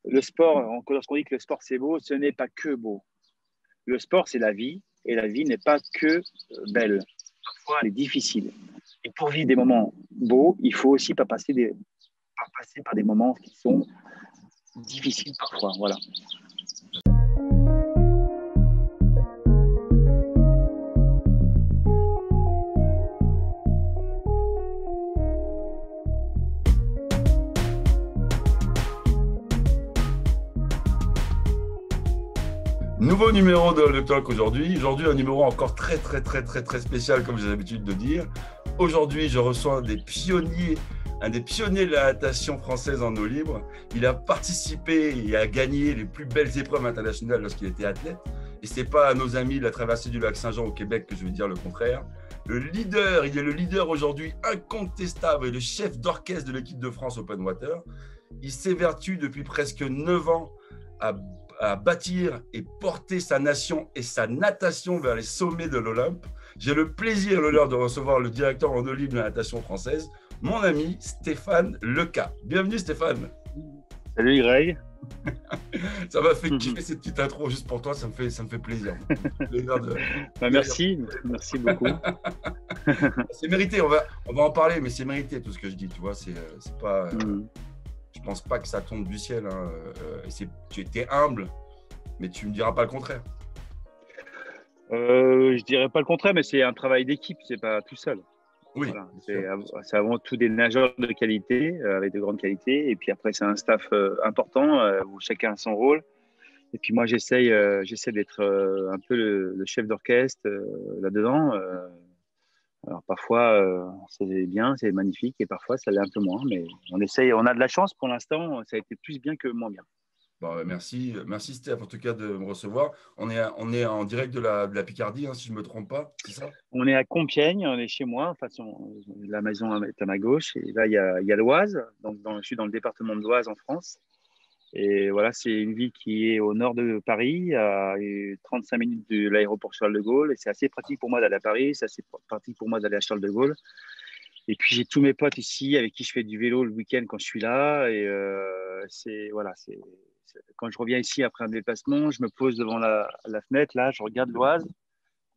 le sport, lorsqu'on dit que le sport c'est beau, ce n'est pas que beau. Le sport, c'est la vie, et la vie n'est pas que belle. Parfois, elle est difficile. Et pour vivre des moments beaux, il faut aussi pas passer par des moments qui sont difficiles parfois. Voilà. Nouveau numéro de Le Talk aujourd'hui. Aujourd'hui, un numéro encore très spécial, comme j'ai l'habitude de dire. Aujourd'hui, je reçois un des pionniers de la natation française en eau libre. Il a participé et a gagné les plus belles épreuves internationales lorsqu'il était athlète. Et ce n'est pas à nos amis de la traversée du lac Saint-Jean au Québec que je vais dire le contraire. Il est le leader aujourd'hui incontestable et le chef d'orchestre de l'équipe de France Open Water. Il s'évertue depuis presque 9 ans à bâtir et porter sa nation et sa natation vers les sommets de l'Olympe. J'ai le plaisir, l'honneur de recevoir le directeur en eau libre de la natation française, mon ami Stéphane Leca. Bienvenue Stéphane. Salut Greg. Ça m'a fait kiffer cette petite intro juste pour toi, ça me fait plaisir. Merci beaucoup. C'est mérité, on va en parler, mais c'est mérité tout ce que je dis, tu vois, c'est pas... Je pense pas que ça tombe du ciel. Hein. Tu étais humble, mais tu me diras pas le contraire. Je dirais pas le contraire, mais c'est un travail d'équipe, c'est pas tout seul. Oui. Voilà, c'est avant tout des nageurs de qualité, avec de grandes qualités, et puis après c'est un staff important où chacun a son rôle. Et puis moi j'essaie d'être un peu le chef d'orchestre là-dedans. Alors parfois c'est bien, c'est magnifique, et parfois ça l'est un peu moins, mais on essaye. On a de la chance pour l'instant, ça a été plus bien que moins bien. Bon, merci Steph en tout cas de me recevoir. On est en direct de la Picardie, hein, si je ne me trompe pas, c'est ça? On est à Compiègne, on est chez moi. De toute façon, la maison est à ma gauche, et là il y a l'Oise, donc je suis dans le département de l'Oise en France. Et voilà, c'est une ville qui est au nord de Paris, à 35 minutes de l'aéroport Charles de Gaulle. Et c'est assez pratique pour moi d'aller à Paris, c'est assez pratique pour moi d'aller à Charles de Gaulle. Et puis j'ai tous mes potes ici avec qui je fais du vélo le week-end quand je suis là. Et quand je reviens ici après un déplacement, je me pose devant la fenêtre, là, je regarde l'Oise.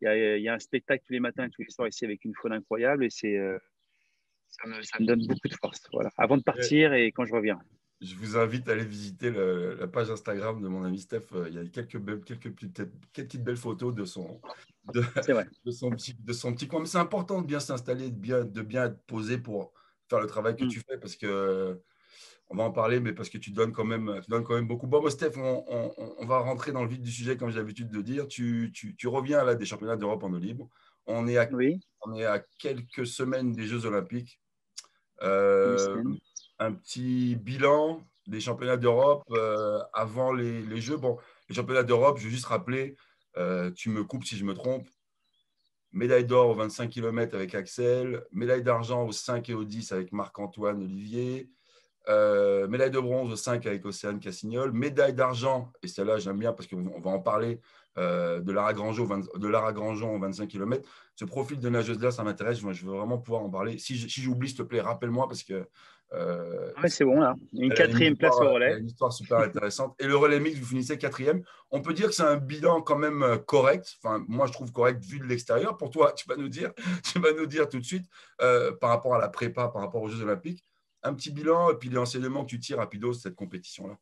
Il y a un spectacle tous les matins et tous les soirs ici avec une faune incroyable. Et ça me donne beaucoup de force. Voilà. Avant de partir et quand je reviens. Je vous invite à aller visiter la page Instagram de mon ami Steph. Il y a quelques petites belles photos de son petit coin. Mais c'est important de bien s'installer, de bien être posé pour faire le travail que tu fais, parce que on va en parler, mais parce que tu donnes quand même beaucoup. Bon, Steph, on va rentrer dans le vif du sujet, comme j'ai l'habitude de dire. Tu reviens là des championnats d'Europe en eau libre. On est à quelques semaines des Jeux Olympiques. Un petit bilan des championnats d'Europe avant les Jeux. Bon, les championnats d'Europe, je vais juste rappeler, tu me coupes si je me trompe, médaille d'or aux 25 km avec Axel, médaille d'argent aux 5 et aux 10 avec Marc-Antoine Olivier, médaille de bronze aux 5 avec Océane Cassignol, médaille d'argent, et celle-là j'aime bien parce qu'on va en parler, de Lara Grandjean aux 25 km. Ce profil de nageuse-là, ça m'intéresse. Moi, je veux vraiment pouvoir en parler. Si j'oublie, s'il te plaît, rappelle-moi parce que c'est bon là. Une quatrième place au relais. Une histoire super intéressante. Et le relais mix, vous finissez 4e. On peut dire que c'est un bilan quand même correct. Enfin, moi, je trouve correct vu de l'extérieur. Pour toi, tu vas nous dire tout de suite par rapport à la prépa, par rapport aux Jeux Olympiques. Un petit bilan et puis l'enseignement que tu tires rapido de cette compétition-là.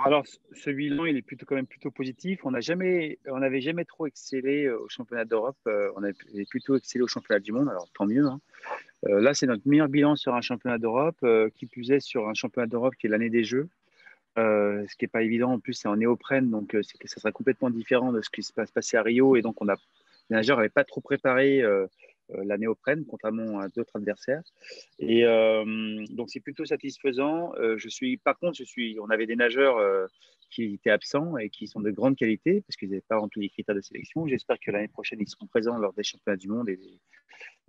Alors, ce bilan, il est quand même plutôt positif. On n'avait jamais trop excellé au championnat d'Europe. On avait plutôt excellé au championnat du monde. Alors, tant mieux. Hein. Là, c'est notre meilleur bilan sur un championnat d'Europe, qui plus est sur un championnat d'Europe qui est l'année des Jeux. Ce qui n'est pas évident. En plus, c'est en néoprène, donc ça sera complètement différent de ce qui se passait à Rio. Et donc, les nageurs n'avaient pas trop préparé la néoprène, contrairement à d'autres adversaires. Et donc, c'est plutôt satisfaisant. On avait des nageurs qui étaient absents et qui sont de grande qualité parce qu'ils n'avaient pas rempli les critères de sélection. J'espère que l'année prochaine, ils seront présents lors des championnats du monde et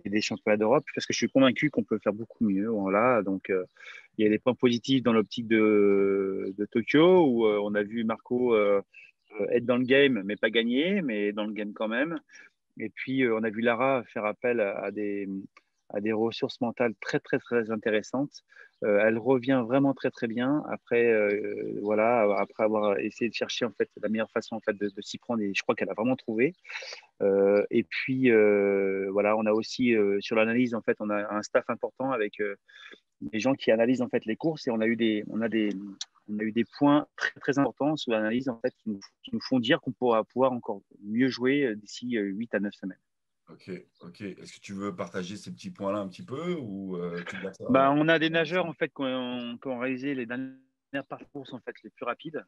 des championnats d'Europe parce que je suis convaincu qu'on peut faire beaucoup mieux. Voilà. Donc, il y a des points positifs dans l'optique de Tokyo où on a vu Marco être dans le game, mais pas gagner, mais dans le game quand même. Et puis, on a vu Lara faire appel à a des ressources mentales très, très, très intéressantes. Elle revient vraiment très, très bien après, voilà, après avoir essayé de chercher en fait, la meilleure façon en fait, de s'y prendre et je crois qu'elle a vraiment trouvé. Et puis, voilà, on a aussi sur l'analyse, en fait, on a un staff important avec des gens qui analysent en fait, les courses et on a eu des points très, très importants sur l'analyse en fait, qui nous font dire qu'on pourra pouvoir encore mieux jouer d'ici 8 à 9 semaines. Ok, ok. Est-ce que tu veux partager ces petits points-là un petit peu ou tu gardes ça Bah, on a des nageurs en fait, qui ont réalisé les dernières parcours en fait, les plus rapides.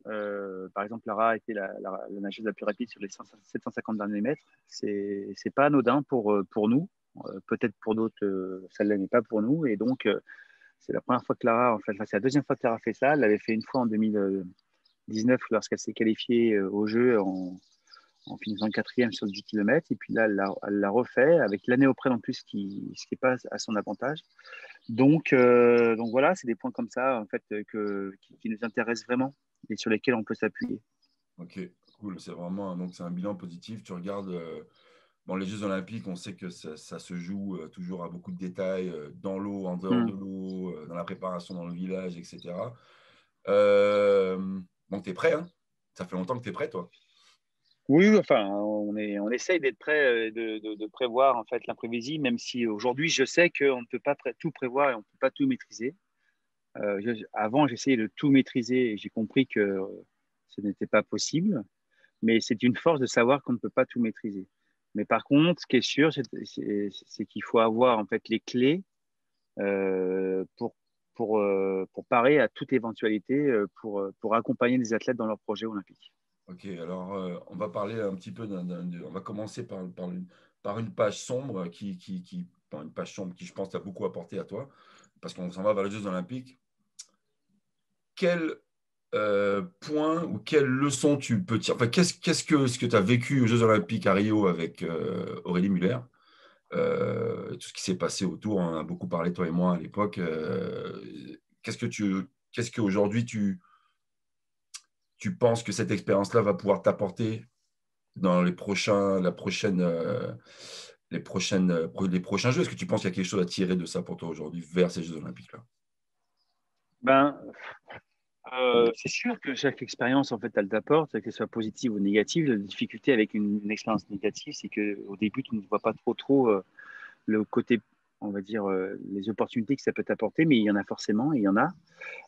Par exemple, Lara a été la nageuse la plus rapide sur les 750 derniers mètres. C'est pas anodin pour nous. Peut-être pour d'autres, ça ne l'est pas pour nous. Et donc, c'est la première fois que Lara, en fait, enfin, c'est la deuxième fois que Lara fait ça. Elle l'avait fait une fois en 2019 lorsqu'elle s'est qualifiée au jeu en finissant quatrième sur le 10 km. Et puis là, elle l'a refait avec l'année auprès en plus, ce qui n'est pas à son avantage. Donc voilà, c'est des points comme ça en fait, qui nous intéressent vraiment et sur lesquels on peut s'appuyer. Ok, cool. C'est vraiment donc c'est un bilan positif. Tu regardes bon, les Jeux Olympiques, on sait que ça se joue toujours à beaucoup de détails dans l'eau, en dehors de Mm. l'eau, dans la préparation dans le village, etc. Euh, donc, tu es prêt, hein? Ça fait longtemps que tu es prêt, toi. Oui, enfin, on essaye d'être prêt, de prévoir en fait l'imprévisible, même si aujourd'hui je sais qu'on ne peut pas tout prévoir et on ne peut pas tout maîtriser. Avant, j'essayais de tout maîtriser et j'ai compris que ce n'était pas possible. Mais c'est une force de savoir qu'on ne peut pas tout maîtriser. Mais par contre, ce qui est sûr, c'est qu'il faut avoir en fait les clés euh, pour, pour parer à toute éventualité, pour accompagner les athlètes dans leur projet olympique. Ok, alors on va parler un petit peu on va commencer par une page sombre par une page sombre qui, je pense, t'a beaucoup apporté à toi, parce qu'on s'en va vers les Jeux Olympiques. Quel point ou quelle leçon tu peux tirer? Enfin, qu'est-ce que ce que tu as vécu aux Jeux Olympiques à Rio avec Aurélie Muller? Tout ce qui s'est passé autour, on en a beaucoup parlé, toi et moi, à l'époque. Qu'est-ce qu'aujourd'hui tu penses que cette expérience-là va pouvoir t'apporter dans les prochains Jeux? Est-ce que tu penses qu'il y a quelque chose à tirer de ça pour toi aujourd'hui vers ces Jeux Olympiques-là? Ben, c'est sûr que chaque expérience, en fait, elle t'apporte, que ce soit positive ou négative. La difficulté avec une expérience négative, c'est qu'au début, tu ne vois pas trop le côté, on va dire, les opportunités que ça peut t'apporter, mais il y en a forcément, et il y en a.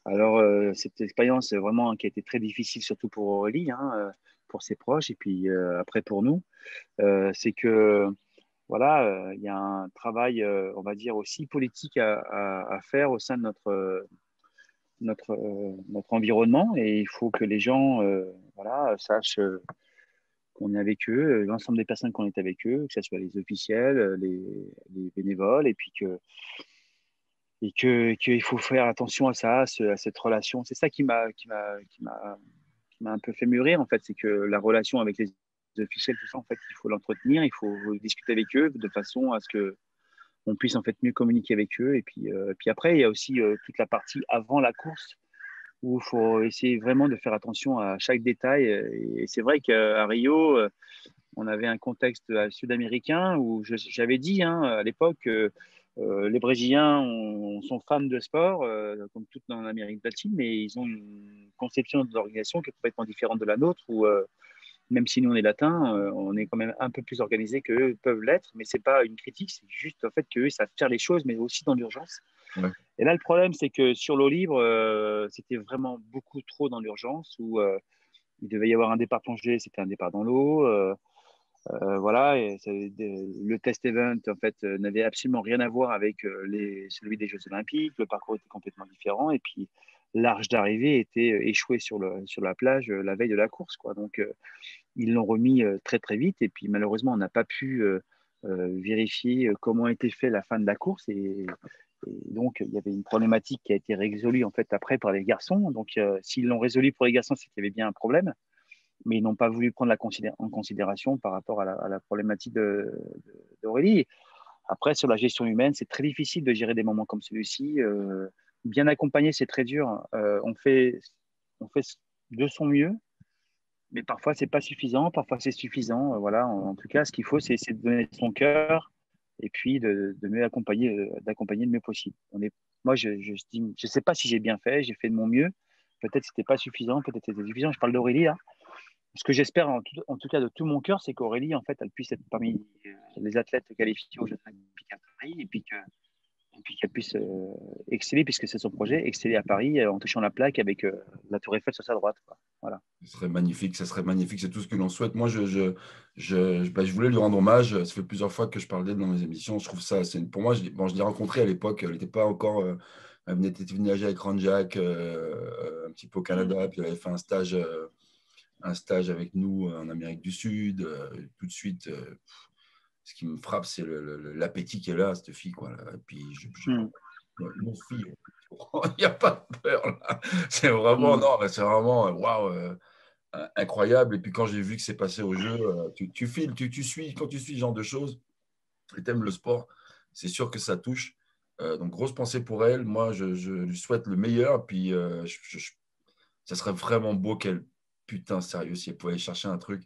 Alors, cette expérience vraiment qui a été très difficile, surtout pour Aurélie, hein, pour ses proches, et puis après pour nous, c'est que voilà, il y a un travail, on va dire, aussi politique à faire au sein de notre environnement, et il faut que les gens voilà, sachent qu'on est avec eux, l'ensemble des personnes qu'on est avec eux, que ce soit les officiels, les bénévoles, et puis qu'il faut faire attention à ça, à cette relation. C'est ça qui m'a un peu fait mûrir, en fait, c'est que la relation avec les officiels, tout ça, en fait, il faut l'entretenir, il faut discuter avec eux de façon à ce que on puisse en fait mieux communiquer avec eux. Et puis après, il y a aussi toute la partie avant la course où il faut essayer vraiment de faire attention à chaque détail. Et c'est vrai qu'à Rio, on avait un contexte sud-américain où j'avais dit hein, à l'époque que les Brésiliens sont fans de sport, comme tout dans l'Amérique latine, mais ils ont une conception de l'organisation qui est complètement différente de la nôtre, où même si nous on est latins, on est quand même un peu plus organisés qu'eux peuvent l'être, mais c'est pas une critique, c'est juste en fait qu'eux savent faire les choses, mais aussi dans l'urgence. Ouais. Et là, le problème, c'est que sur l'eau libre, c'était vraiment beaucoup trop dans l'urgence, où il devait y avoir un départ plongé, c'était un départ dans l'eau. Voilà, et le test event en fait n'avait absolument rien à voir avec celui des Jeux Olympiques. Le parcours était complètement différent, et puis l'arche d'arrivée était échouée sur la plage la veille de la course, quoi. Donc ils l'ont remis très très vite, et puis malheureusement on n'a pas pu vérifier comment était fait la fin de la course, et donc il y avait une problématique qui a été résolue en fait après par les garçons. Donc s'ils l'ont résolu pour les garçons, c'est qu'il y avait bien un problème, mais ils n'ont pas voulu prendre en considération par rapport à la problématique d'Aurélie. Après, sur la gestion humaine, c'est très difficile de gérer des moments comme celui-ci. Bien accompagné, c'est très dur. On fait de son mieux, mais parfois, c'est pas suffisant, parfois, c'est suffisant. Voilà. En tout cas, ce qu'il faut, c'est de donner son cœur et puis de mieux accompagner, d'accompagner le mieux possible. Moi, je sais pas si j'ai bien fait, j'ai fait de mon mieux. Peut-être que c'était pas suffisant, peut-être que c'était suffisant. Je parle d'Aurélie là. Ce que j'espère en tout cas de tout mon cœur, c'est qu'Aurélie, en fait, elle puisse être parmi les athlètes qualifiés aux Jeux Olympiques à Paris et puis qu'elle puisse exceller, puisque c'est son projet, exceller à Paris en touchant la plaque avec la Tour Eiffel sur sa droite, quoi. Voilà. Ce serait magnifique, c'est tout ce que l'on souhaite. Moi, je voulais lui rendre hommage. Ça fait plusieurs fois que je parlais dans mes émissions. Je trouve ça, pour moi, je l'ai rencontrée à l'époque. Elle n'était pas encore. Elle était venue nager avec Ranjak un petit peu au Canada, puis elle avait fait un stage avec nous en Amérique du Sud. Tout de suite, ce qui me frappe, c'est l'appétit qu'elle a, cette fille, quoi. Et puis, une fille, il n'y a pas de peur, là. C'est vraiment, non, c'est vraiment, waouh, incroyable. Et puis, quand j'ai vu que c'est passé au jeu, tu files, tu suis, quand tu suis ce genre de choses et tu aimes le sport, c'est sûr que ça touche. Donc, grosse pensée pour elle. Moi, je lui souhaite le meilleur. Puis, ça serait vraiment beau qu'elle, putain, sérieux, si elle pouvait aller chercher un truc,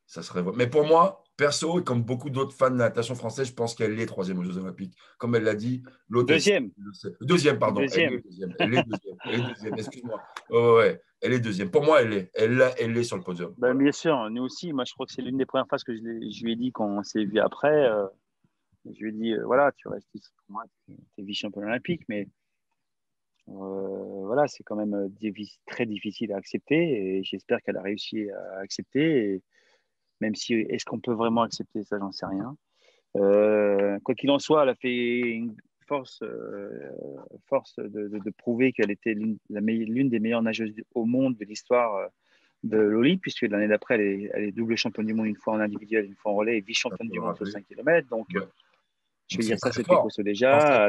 ça serait. Mais pour moi, perso, et comme beaucoup d'autres fans de la natation française, je pense qu'elle est troisième aux Jeux Olympiques. Comme elle l'a dit, l'autre, Deuxième. deuxième, pardon. Elle est Deuxième. deuxième. Elle est deuxième. Elle est deuxième. Excuse-moi. Ouais, elle est deuxième. Pour moi, elle est sur le podium. Ben, Voilà. bien sûr, nous aussi. Moi, je crois que c'est l'une des premières phrases que je lui ai dit quand on s'est vu après. Je lui ai dit, voilà, tu restes ici pour moi, tu es vice-champion olympique, mais voilà, c'est quand même très difficile à accepter et j'espère qu'elle a réussi à accepter. Et même si, est-ce qu'on peut vraiment accepter ça, j'en sais rien. Quoi qu'il en soit, elle a fait une force de prouver qu'elle était l'une des meilleures nageuses au monde de l'histoire de l'Oli, puisque l'année d'après, elle est double championne du monde une fois en individuel, une fois en relais et Ça vice-championne peut du le monde sur rappeler. 5 km. Donc, Ouais. je Donc, veux c'est dire, ça, très c'était fort. costaud déjà.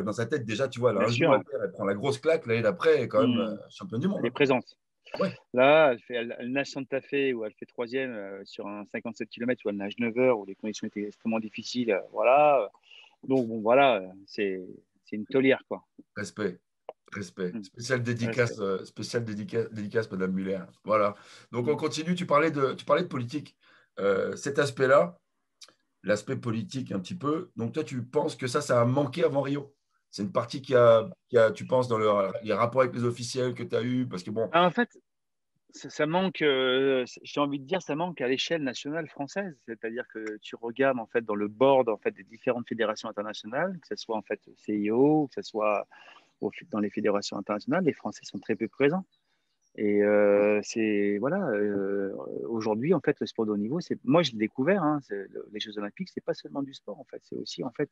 Dans sa tête, déjà, tu vois, elle a Bien un genou à sûr, terre, elle prend la grosse claque. L'année d'après, elle est quand même championne du monde, elle est hein. présente. Ouais. Là, elle nage Santa Fe où elle fait troisième sur un 57 km où elle nage 9 heures où les conditions étaient extrêmement difficiles. Voilà. Donc, bon, voilà, c'est une taulière, quoi. Respect. Respect. Mm. Dédicace, Respect. dédicace, Madame Muller. Voilà. Donc, on continue. Tu parlais de politique. Cet aspect-là, l'aspect politique un petit peu. Donc, toi, tu penses que ça a manqué avant Rio? C'est une partie tu penses, dans les rapports avec les officiels que tu as eus? Parce que bon, En fait, ça manque, j'ai envie de dire, ça manque à l'échelle nationale française. C'est-à-dire que tu regardes en fait dans le board en fait des différentes fédérations internationales, que ce soit en fait CIO, que ce soit dans les fédérations internationales, les Français sont très peu présents. Et c'est voilà, aujourd'hui en fait le sport de haut niveau, c'est moi je l'ai découvert, hein, les Jeux Olympiques, c'est pas seulement du sport en fait, c'est aussi en fait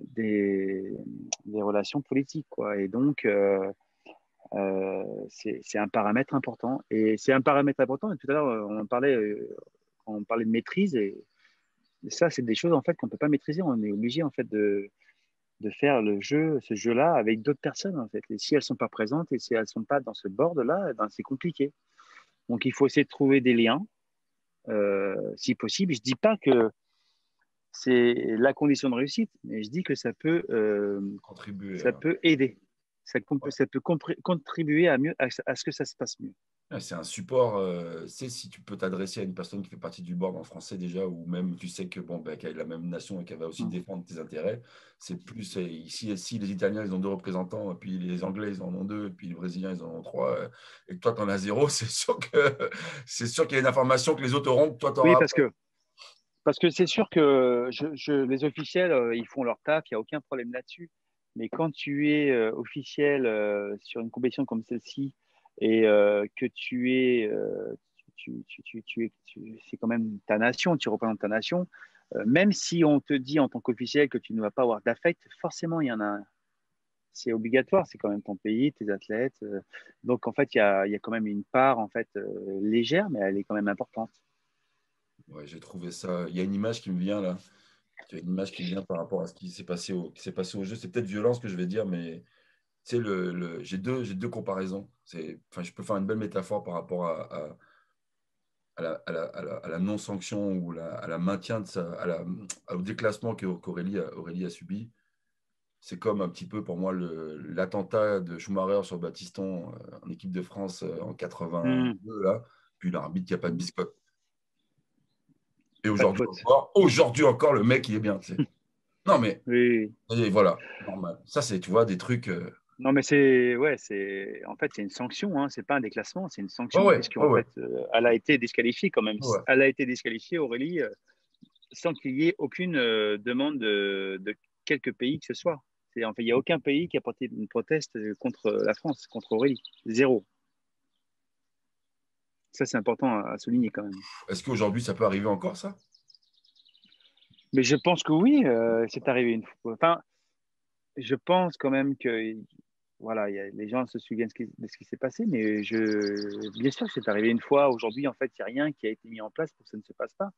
des, des relations politiques quoi. Et donc c'est un paramètre important. Et c'est un paramètre important. Et tout à l'heure, on parlait de maîtrise. Et ça, c'est des choses en fait qu'on ne peut pas maîtriser. On est obligé en fait de faire ce jeu-là avec d'autres personnes en fait. Et si elles ne sont pas présentes et si elles ne sont pas dans ce board-là, eh ben, c'est compliqué. Donc il faut essayer de trouver des liens, si possible. Je ne dis pas que c'est la condition de réussite, mais je dis que contribuer. ça peut aider. Ça peut contribuer à ce que ça se passe mieux. Ouais, c'est un support. C'est si tu peux t'adresser à une personne qui fait partie du board en français déjà, ou même tu sais que bon, ben, qu'elle est de la même nation et qu'elle va aussi Mm. défendre tes intérêts. C'est plus ici, si les Italiens ils ont deux représentants, et puis les Anglais ils en ont deux, et puis les Brésiliens ils en ont trois, et que toi tu en as zéro, c'est sûr qu'il y a une information que les autres auront, que toi tu Oui, auras. parce que c'est sûr que les officiels, ils font leur taf, il n'y a aucun problème là-dessus. Mais quand tu es officiel sur une compétition comme celle-ci et que c'est quand même ta nation, tu représentes ta nation, même si on te dit en tant qu'officiel que tu ne vas pas avoir d'affect, forcément, il y en a un. C'est obligatoire, c'est quand même ton pays, tes athlètes. Donc, en fait, il y a quand même une part en fait, légère, mais elle est quand même importante. Ouais, j'ai trouvé ça. Il y a une image qui me vient là. Il y a une image qui me vient par rapport à ce qui s'est passé au jeu. C'est peut-être violent ce que je vais dire, mais tu sais, j'ai deux comparaisons. Enfin, je peux faire une belle métaphore par rapport à la non-sanction ou à la maintien au déclassement qu'Aurélie a subi. C'est comme un petit peu pour moi l'attentat de Schumacher sur Battiston en équipe de France en Hmm. 82, là, puis l'arbitre qui n'a pas de biscotte. Et Pas de faute. aujourd'hui encore, le mec, il est bien. Tu sais. Non, mais Oui. et voilà, normal. Ça, c'est, tu vois, des trucs. Non, mais c'est ouais, en fait c'est une sanction, hein. C'est pas un déclassement, c'est une Ouais, sanction ouais, ouais, puisqu'en ouais, fait elle a été disqualifiée quand même. ouais. Elle a été disqualifiée, Aurélie, sans qu'il y ait aucune demande de quelque pays que ce soit. En fait, il n'y a aucun pays qui a porté une proteste contre la France, contre Aurélie. Zéro. Ça, c'est important à souligner quand même. Est-ce qu'aujourd'hui, ça peut arriver encore, ça? Mais je pense que oui, c'est arrivé une fois. Enfin, je pense quand même que voilà, les gens se souviennent de ce qui s'est passé, mais bien sûr que c'est arrivé une fois. Aujourd'hui, en fait, il n'y a rien qui a été mis en place pour que ça ne se passe pas.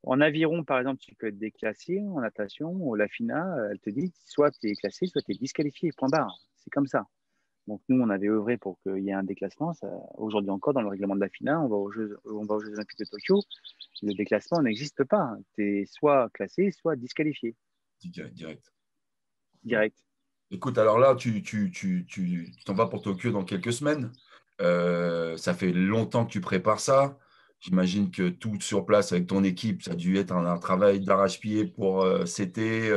En aviron, par exemple, tu peux être déclassé. En natation, la FINA, elle te dit soit tu es classé, soit tu es disqualifié. Point barre. C'est comme ça. Donc, nous, on avait œuvré pour qu'il y ait un déclassement. Aujourd'hui encore, dans le règlement de la FINA, on va aux Jeux Olympiques de Tokyo. Le déclassement n'existe pas. Tu es soit classé, soit disqualifié. Direct. Direct. Écoute, alors là, tu t'en vas pour Tokyo dans quelques semaines. Ça fait longtemps que tu prépares ça. J'imagine que tout sur place avec ton équipe, ça a dû être un travail d'arrache-pied pour c'était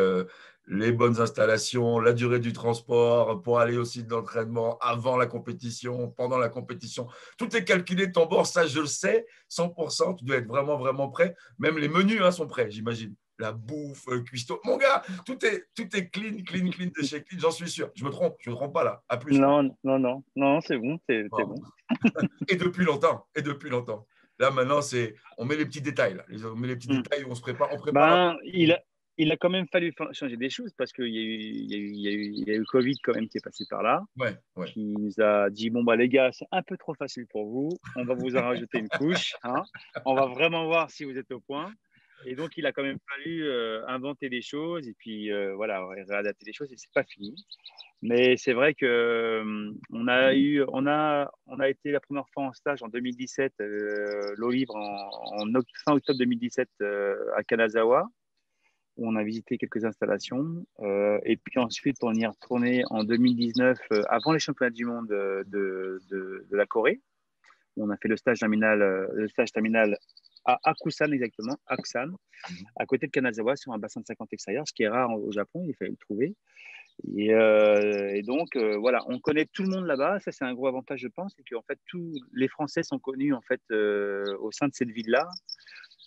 les bonnes installations, la durée du transport, pour aller au site d'entraînement avant la compétition, pendant la compétition. Tout est calculé de ton bord, ça je le sais, 100%. Tu dois être vraiment, vraiment prêt. Même les menus hein, sont prêts, j'imagine. La bouffe, cuistot. Mon gars, tout est clean, clean, clean de chez clean, j'en suis sûr. Je me trompe pas là. À plus. Non, non, non, non, c'est bon, c'est Bon. bon. Et depuis longtemps, et depuis longtemps. Là, maintenant, on met les petits détails. Là. On met les petits Hmm. détails, on se prépare. On prépare. Ben, il a quand même fallu changer des choses parce qu'il y a eu, il y a eu Covid quand même qui est passé par là, Ouais, ouais. qui nous a dit, bon, bah, les gars, c'est un peu trop facile pour vous. On va vous en rajouter une couche. Hein. On va vraiment voir si vous êtes au point. Et donc, il a quand même fallu inventer des choses et puis, voilà, réadapter les choses et c'est pas fini. Mais c'est vrai que on a été la première fois en stage en 2017, l'eau libre fin octobre 2017 à Kanazawa, où on a visité quelques installations. Et puis ensuite, on y est retourné en 2019, avant les championnats du monde de la Corée, où on a fait le stage terminal à Akusan exactement, Akusan, à côté de Kanazawa, sur un bassin de 50 extérieur, ce qui est rare au Japon, il fallait le trouver. Et donc, voilà, on connaît tout le monde là-bas. Ça, c'est un gros avantage, je pense, c'est qu'en fait, tous les Français sont connus en fait au sein de cette ville-là.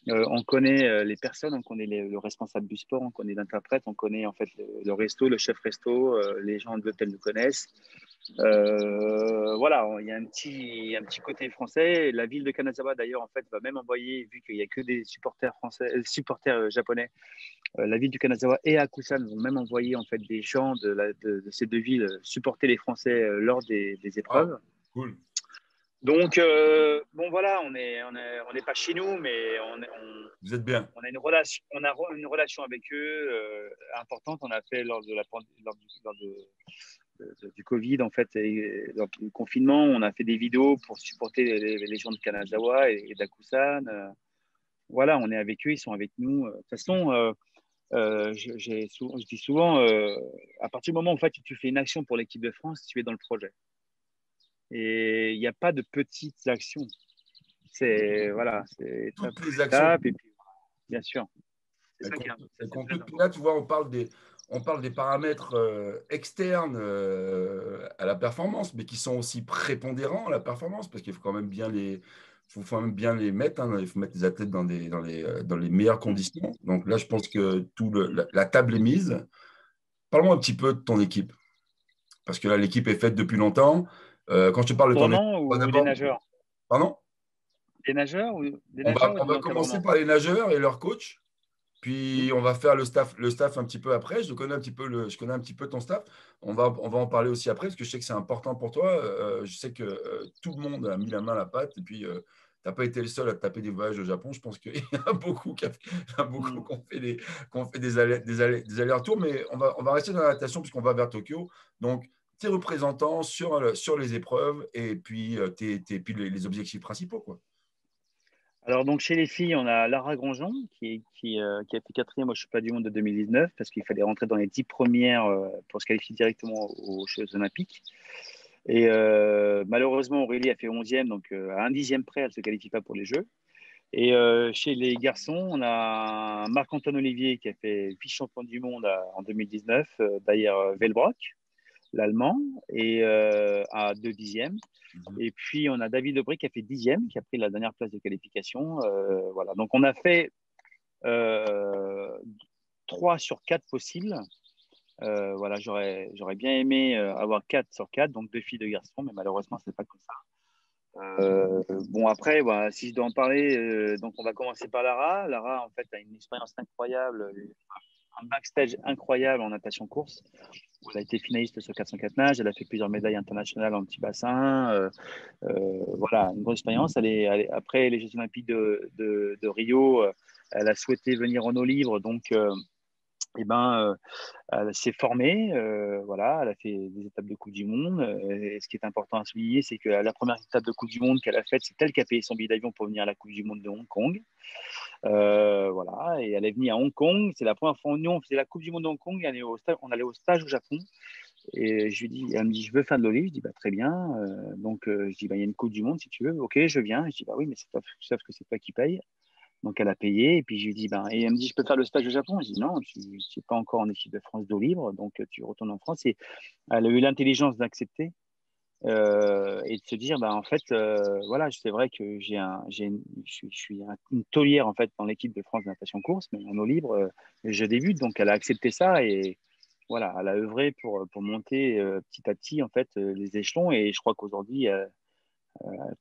On connaît les personnes, on connaît le responsable du sport, on connaît l'interprète, on connaît en fait le resto, le chef resto, les gens de l'hôtel nous connaissent. Voilà, il y a un petit côté français. La ville de Kanazawa, d'ailleurs, en fait, va même envoyer, vu qu'il n'y a que des supporters français, supporters japonais, la ville du Kanazawa et Akusan vont même envoyer en fait des gens de ces deux villes supporter les Français lors des Ah, épreuves. cool. Donc bon voilà, on n'est pas chez nous, mais Vous êtes bien. on a une relation avec eux importante. On a fait du Covid en fait, et lors du confinement, on a fait des vidéos pour supporter les gens de Kanazawa et d'Akusan. Voilà, on est avec eux, ils sont avec nous. De toute façon. Je dis souvent, à partir du moment où en fait, tu fais une action pour l'équipe de France, tu es dans le projet. Et il n'y a pas de petites actions. C'est voilà, c'est étape Toutes par les actions, étape. Et puis, bien sûr, c'est elles ça qui est, comptent. ça, Elles c'est comptent très toutes. Puis là, important. tu vois, on parle des paramètres externes à la performance, mais qui sont aussi prépondérants à la performance, parce qu'il faut quand même faut quand même bien les mettre. Hein. Il faut mettre les athlètes dans les meilleures conditions. Donc là, je pense que la table est mise. Parle-moi un petit peu de ton équipe, parce que là, l'équipe est faite depuis longtemps. Quand je te parle de ton équipe, Encadrement ou des d'abord, nageurs? pardon? Des On va, nageurs ou on de va commencer l'encadrement? par les nageurs et leur coach. Hmm. Puis on va faire le staff un petit peu après. Je connais un petit peu ton staff. On va en parler aussi après parce que je sais que c'est important pour toi. Je sais que tout le monde a mis la main à la pâte et puis tu n'as pas été le seul à te taper des voyages au Japon. Je pense qu'il y a beaucoup Hmm. qui ont fait des allers-retours, mais on va rester dans la natation puisqu'on va vers Tokyo. Donc, tes représentants sur les épreuves et puis, puis les objectifs principaux, quoi. Alors, donc, chez les filles, on a Lara Grandjean qui a fait quatrième au championnat du monde de 2019 parce qu'il fallait rentrer dans les 10 premières pour se qualifier directement aux Jeux Olympiques. Et malheureusement, Aurélie a fait 11e, donc à un dixième près, elle ne se qualifie pas pour les Jeux. Et chez les garçons, on a Marc-Antoine Olivier qui a fait vice-champion du monde en 2019, derrière Velbrock, l'Allemand, et à 2 dixièmes. Mhm. Et puis, on a David Debré qui a fait 10e, qui a pris la dernière place de qualification. Voilà. Donc, on a fait euh, 3 sur 4 possibles. Voilà, j'aurais bien aimé avoir 4 sur 4, donc 2 filles, 2 garçons, mais malheureusement, c'est pas comme ça. Bon, après, voilà, si je dois en parler, donc on va commencer par Lara. Lara, en fait, a une expérience incroyable, un backstage incroyable en natation course. Elle a été finaliste sur 404 nages, elle a fait plusieurs médailles internationales en petit bassin. Voilà, une grosse expérience. Après les Jeux Olympiques de Rio, elle a souhaité venir en eau libre, donc eh ben, elle s'est formée, voilà, elle a fait des étapes de Coupe du Monde. Et ce qui est important à souligner, c'est que la première étape de Coupe du Monde qu'elle a faite, c'est elle qui a payé son billet d'avion pour venir à la Coupe du Monde de Hong Kong. Voilà, et elle est venue à Hong Kong. C'est la première fois où nous, on faisait la Coupe du Monde de Hong Kong. On allait au stage au Japon. Et je lui dis, elle me dit, je veux faire de l'eau libre. Je dis, bah, très bien. Donc, je dis, bah, il y a une Coupe du Monde si tu veux. Ok, je viens. Je dis, bah oui, mais sauf que c'est toi qui payes. Donc, elle a payé. Et puis, je lui dis, ben, et elle me dit, je peux faire le stage au Japon. Je dis, non, tu n'es pas encore en équipe de France d'eau libre. Donc, tu retournes en France. Et elle a eu l'intelligence d'accepter et de se dire, bah, en fait, voilà, c'est vrai que je suis une taulière en fait, dans l'équipe de France de natation course, mais en eau libre, je débute. Donc, elle a accepté ça et voilà, elle a œuvré pour monter petit à petit en fait, les échelons. Et je crois qu'aujourd'hui, elle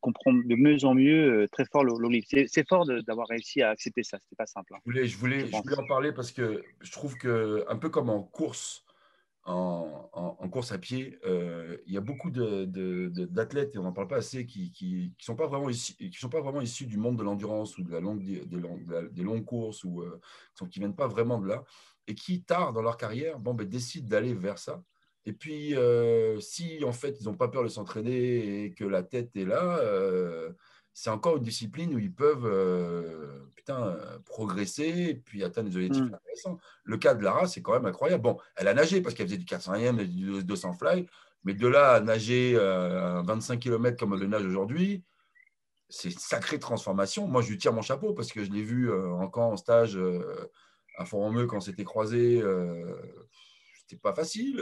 comprend de mieux en mieux très fort l'eau libre. C'est fort d'avoir réussi à accepter ça. C'était pas simple, hein, je Je voulais pense. en parler parce que je trouve que, un peu comme en course, en course à pied, il y a beaucoup d'athlètes, et on n'en parle pas assez, qui sont pas vraiment qui sont pas vraiment issus du monde de l'endurance ou de la longue, des longues courses, ou qui viennent pas vraiment de là, et qui, tard dans leur carrière, bon, ben, décident d'aller vers ça. Et puis, si en fait, ils n'ont pas peur de s'entraîner et que la tête est là, c'est encore une discipline où ils peuvent progresser et puis atteindre des objectifs Mm. intéressants. Le cas de Lara, c'est quand même incroyable. Bon, elle a nagé parce qu'elle faisait du 400e et du 200 fly, mais de là à nager 25 km comme elle le nage aujourd'hui, c'est une sacrée transformation. Moi, je lui tire mon chapeau parce que je l'ai vu en camp, en stage à Font-Romeu quand on s'était croisés. C'était pas facile.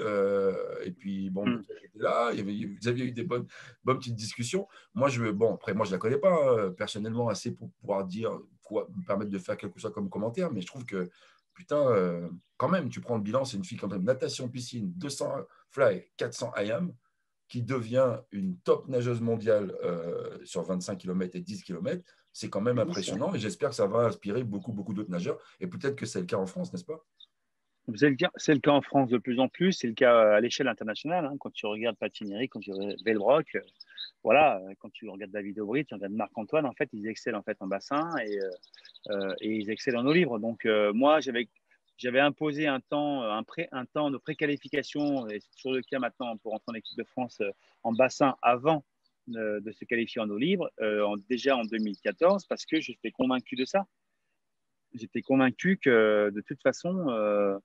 Et puis, bon, Mm. toi, tu étais là, vous aviez eu des bonnes petites discussions. Moi, bon, après, moi, je la connais pas personnellement assez pour pouvoir me permettre de faire quelque chose comme commentaire, mais je trouve que, putain, quand même, tu prends le bilan, c'est une fille quand même natation, piscine, 200 fly, 400 IM, qui devient une top nageuse mondiale sur 25 km et 10 km. C'est quand même Oui, c'est vrai. impressionnant et j'espère que ça va inspirer beaucoup, beaucoup d'autres nageurs. Et peut-être que c'est le cas en France, n'est-ce pas? C'est le cas en France de plus en plus, c'est le cas à l'échelle internationale, hein. Quand tu regardes Patineri, quand tu regardes Velbrock, voilà, quand tu regardes David Aubry, tu regardes Marc-Antoine, en fait, ils excellent en fait en bassin et ils excellent en eau libre. Donc moi, j'avais imposé un temps de préqualification, et c'est toujours le cas maintenant pour entrer en équipe de France en bassin avant de se qualifier en eau libre, déjà en 2014, parce que j'étais convaincu de ça. J'étais convaincu que de toute façon,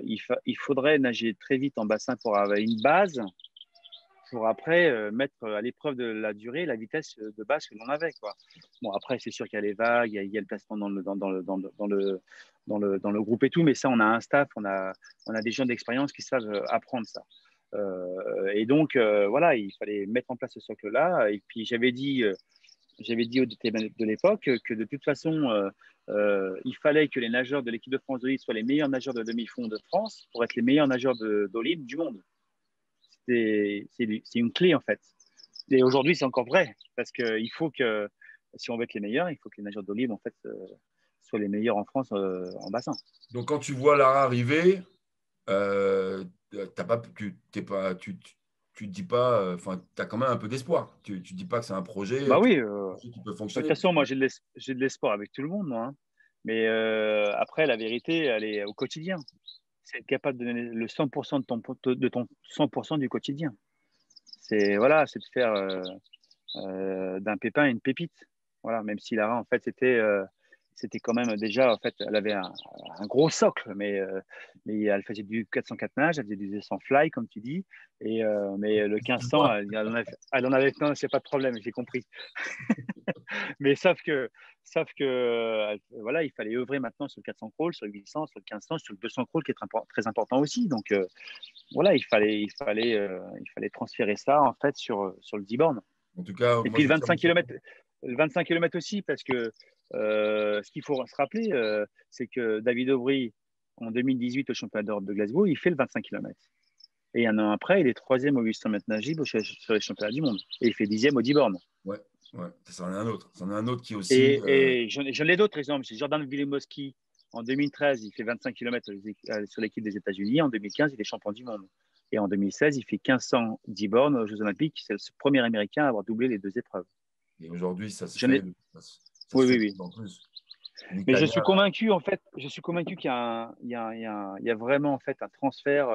il faudrait nager très vite en bassin pour avoir une base, pour après mettre à l'épreuve de la durée la vitesse de base que l'on avait, quoi. Bon, après, c'est sûr qu'il y a les vagues, il y a le placement dans le groupe et tout, mais ça, on a un staff, on a des gens d'expérience qui savent apprendre ça. Et donc, voilà, il fallait mettre en place ce socle-là. Et puis, j'avais dit au DTN de l'époque que de toute façon, il fallait que les nageurs de l'équipe de France d'eau libre soient les meilleurs nageurs de demi-fond de France pour être les meilleurs nageurs d'eau libre du monde. C'est une clé en fait. Et aujourd'hui, c'est encore vrai parce qu'il faut que, si on veut être les meilleurs, il faut que les nageurs d'eau libre en fait soient les meilleurs en France en bassin. Donc, quand tu vois Lara arriver, t'as pas, t'es pas, tu te dis pas, enfin, tu as quand même un peu d'espoir. Tu dis pas que c'est un projet Bah oui, qui peut de toute fonctionner. façon, moi j'ai de l'espoir avec tout le monde, moi, hein. Mais après, la vérité, elle est au quotidien. C'est être capable de donner le 100% de ton 100% du quotidien. C'est voilà, c'est de faire d'un pépin une pépite. Voilà, même si Lara, en fait, c'était quand même déjà, en fait, elle avait un gros socle, mais elle faisait du 404 nage, elle faisait du 200 fly, comme tu dis, mais le 1500, Excuse-moi, elle en avait, non, c'est pas de problème, j'ai compris. Mais sauf que voilà, il fallait œuvrer maintenant sur le 400 crawl, sur le 800, sur le 1500, sur le 200 crawl qui est très important aussi. Donc voilà, il fallait transférer ça en fait sur le 10 bornes. En tout cas, Et moi, puis je tiens. le 25 km aussi, parce que ce qu'il faut se rappeler, c'est que David Aubry, en 2018 au championnat d'Europe de Glasgow, il fait le 25 km. Et un an après, il est troisième au 800 mètres nage libre sur les championnats du monde. Et il fait dixième au 10 bornes. Ouais, ouais, ça en est un autre. Ça en est un autre qui aussi. Et j'en ai d'autres exemples. C'est Jordan Willemoski. En 2013, il fait 25 km sur l'équipe des États-Unis. En 2015, il est champion du monde. Et en 2016, il fait 1500 10 bornes aux Jeux Olympiques. C'est le premier Américain à avoir doublé les deux épreuves. Et aujourd'hui, ça se J'en ai... fait. Ça Oui, se fait oui, de oui. plus en plus. Mais je L'Italien, suis convaincu, en fait, qu'il y a vraiment en fait un transfert,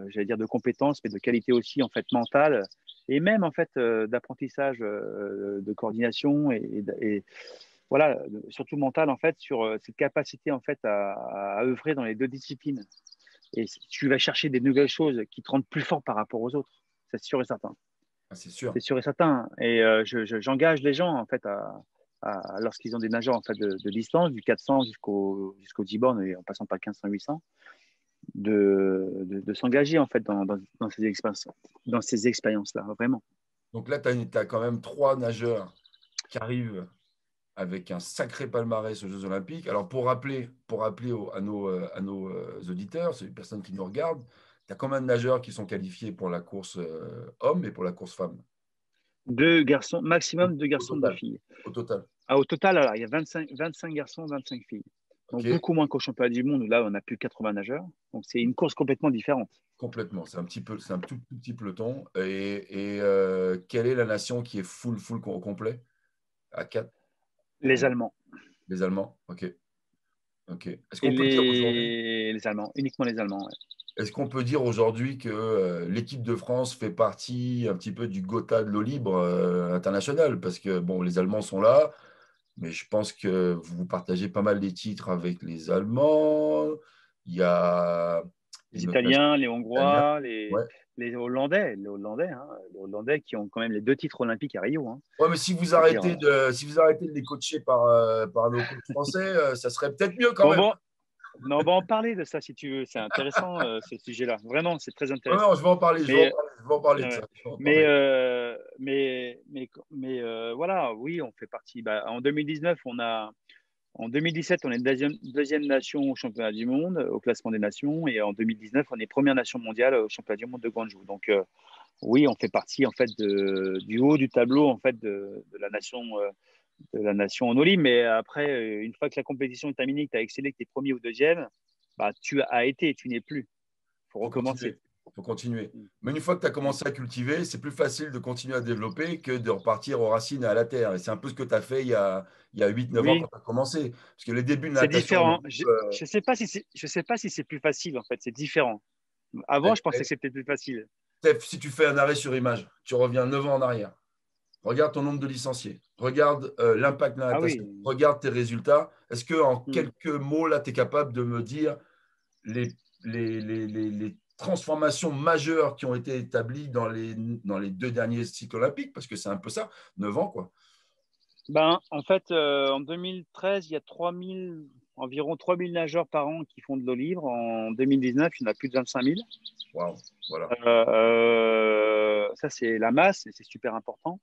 j'allais dire de compétences, mais de qualité aussi en fait mentale, et même en fait d'apprentissage, de coordination et voilà, surtout mental en fait sur cette capacité en fait à œuvrer dans les deux disciplines. Et tu vas chercher des nouvelles choses qui te rendent plus fort par rapport aux autres, c'est sûr et certain. c'est sûr. C'est sûr et certain. Et j'engage les gens en fait lorsqu'ils ont des nageurs en fait de distance, du 400 jusqu'au 10 bornes et en passant par le 1500-800, de s'engager en fait dans ces expériences-là, vraiment. Donc là, tu as quand même 3 nageurs qui arrivent avec un sacré palmarès aux Jeux Olympiques. Alors, pour rappeler à nos auditeurs, c'est les personnes qui nous regardent, tu as combien de nageurs qui sont qualifiés pour la course homme et pour la course femme? Deux garçons, maximum deux Au garçons, deux total. filles. Au total. Ah, au total, alors, il y a 25 garçons, 25 filles. Donc, OK. beaucoup moins qu'au championnat du monde où là, on a plus de 80 nageurs. Donc, c'est une course complètement différente. Complètement. C'est un tout petit peloton. Et quelle est la nation qui est full complet à 4? Les Allemands. Les Allemands. OK. OK. Est-ce Et qu'on peut dire aujourd'hui les Allemands, uniquement les Allemands. Ouais. Est-ce qu'on peut dire aujourd'hui que l'équipe de France fait partie un petit peu du Gotha de l'eau libre international? Parce que bon, les Allemands sont là, mais je pense que vous partagez pas mal les titres avec les Allemands. Il y a Les une autre nation Italiens, les italienne. Hongrois, Ouais. les Hollandais, les Hollandais qui ont quand même les deux titres olympiques à Rio. Hein. Ouais, mais si vous Faut dire, arrêtez de les coacher par nos coachs français, ça serait peut-être mieux quand bon, même. bon, non, on va en parler de ça si tu veux. C'est intéressant ce sujet-là. Vraiment, c'est très Ouais, non, intéressant. je vais en parler, Mais, je vais en parler de ouais. ça. Je vais en parler. Voilà, oui, on fait partie. Bah, en 2019, en 2017, on est deuxième nation au championnat du monde, au classement des nations, et en 2019, on est première nation mondiale au championnat du monde de Guangzhou. Donc, oui, on fait partie en fait du haut du tableau en fait de la nation en Olympie. Mais après, une fois que la compétition est terminée, que tu as excellé, que tu es premier ou deuxième, bah, tu as été, tu n'es plus. Il faut Faut continuer. recommencer. Faut continuer. Mm. Mais une fois que tu as commencé à cultiver, c'est plus facile de continuer à développer que de repartir aux racines et à la terre. Et c'est un peu ce que tu as fait il y a 8-9 ans quand Oui, tu as commencé. Parce que les débuts de c'est natation, différent. Je sais pas si c'est plus facile en fait. C'est différent. Avant, eh, je pensais eh, que c'était plus facile. Steph, si tu fais un arrêt sur image, tu reviens 9 ans en arrière. Regarde ton nombre de licenciés. Regarde l'impact de la Ah natation. oui. Regarde tes résultats. Est-ce que en Mm. quelques mots, là, tu es capable de me dire les transformations majeures qui ont été établies dans les 2 derniers cycles olympiques, parce que c'est un peu ça, 9 ans, quoi. Ben, en fait, en 2013, il y a environ 3000 nageurs par an qui font de l'eau libre. En 2019, il y en a plus de 25 000. Waouh, voilà. Ça, c'est la masse et c'est super important.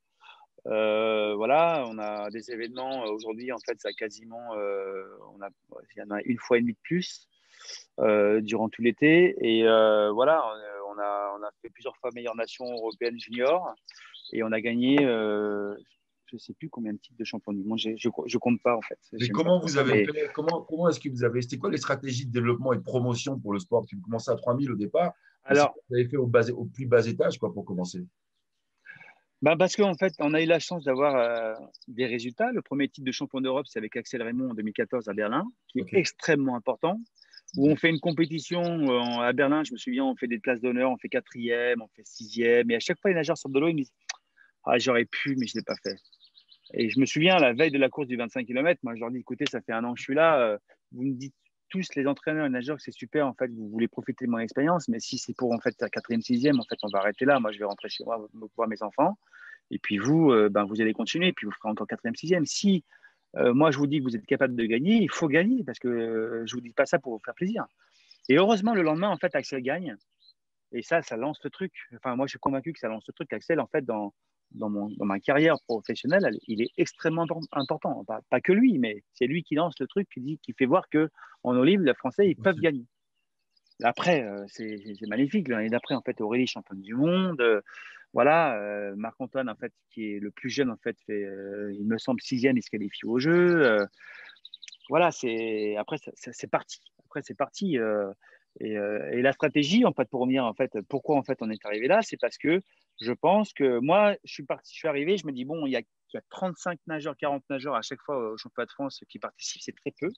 Voilà, on a des événements aujourd'hui, en fait, ça quasiment, il y en a une fois et demie de plus durant tout l'été. Et voilà, on a fait plusieurs fois meilleure nation européenne junior et on a gagné, je ne sais plus combien de titres de champion du monde. Je compte pas, en fait. Mais J'aime pas comment trop vous ça. avez Mais fait, comment est-ce que vous avez, c'était quoi les stratégies de développement et de promotion pour le sport? Parce que vous commencez à 3000 au départ, mais c'est ce alors, que vous avez fait au plus bas étage, quoi, pour commencer. bah parce qu'en fait, on a eu la chance d'avoir des résultats. Le premier titre de champion d'Europe, c'est avec Axel Raymond en 2014 à Berlin, qui est Ok. extrêmement important. Où on fait une compétition à Berlin, je me souviens, on fait des places d'honneur, on fait quatrième, on fait sixième. Et à chaque fois, les nageurs sortent de l'eau, ils me disent ah, j'aurais pu, mais je ne l'ai pas fait. Et je me souviens, la veille de la course du 25 km, moi, je leur dis écoutez, ça fait un an que je suis là. Vous me dites tous, les entraîneurs et les nageurs, que c'est super. En fait, vous voulez profiter de mon expérience. Mais si c'est pour en fait faire quatrième, sixième, en fait, on va arrêter là. Moi, je vais rentrer chez moi, voir mes enfants. Et puis vous, vous allez continuer, puis vous ferez encore quatrième, sixième. Si moi, je vous dis que vous êtes capable de gagner, il faut gagner, parce que je ne vous dis pas ça pour vous faire plaisir. Et heureusement, le lendemain, en fait, Axel gagne. Et ça lance le truc. Enfin, moi, je suis convaincu que ça lance le truc. Axel, en fait, dans ma carrière professionnelle, il est extrêmement important. Pas que lui, mais c'est lui qui lance le truc, qui fait voir qu'en Olive, les Français, ils peuvent gagner. Après, c'est magnifique. L'année d'après, en fait, Aurélie, championne du monde. Voilà, Marc-Antoine, en fait, qui est le plus jeune, en fait, il me semble, sixième, il se qualifie au jeu. Voilà, après, c'est parti. Après, c'est parti. Et la stratégie, en fait, pour revenir, en fait, pourquoi en fait on est arrivé là, c'est parce que je pense que moi, je suis arrivé, je me dis bon, il y a 35 nageurs, 40 nageurs à chaque fois au championnat de France qui participent, c'est très peu.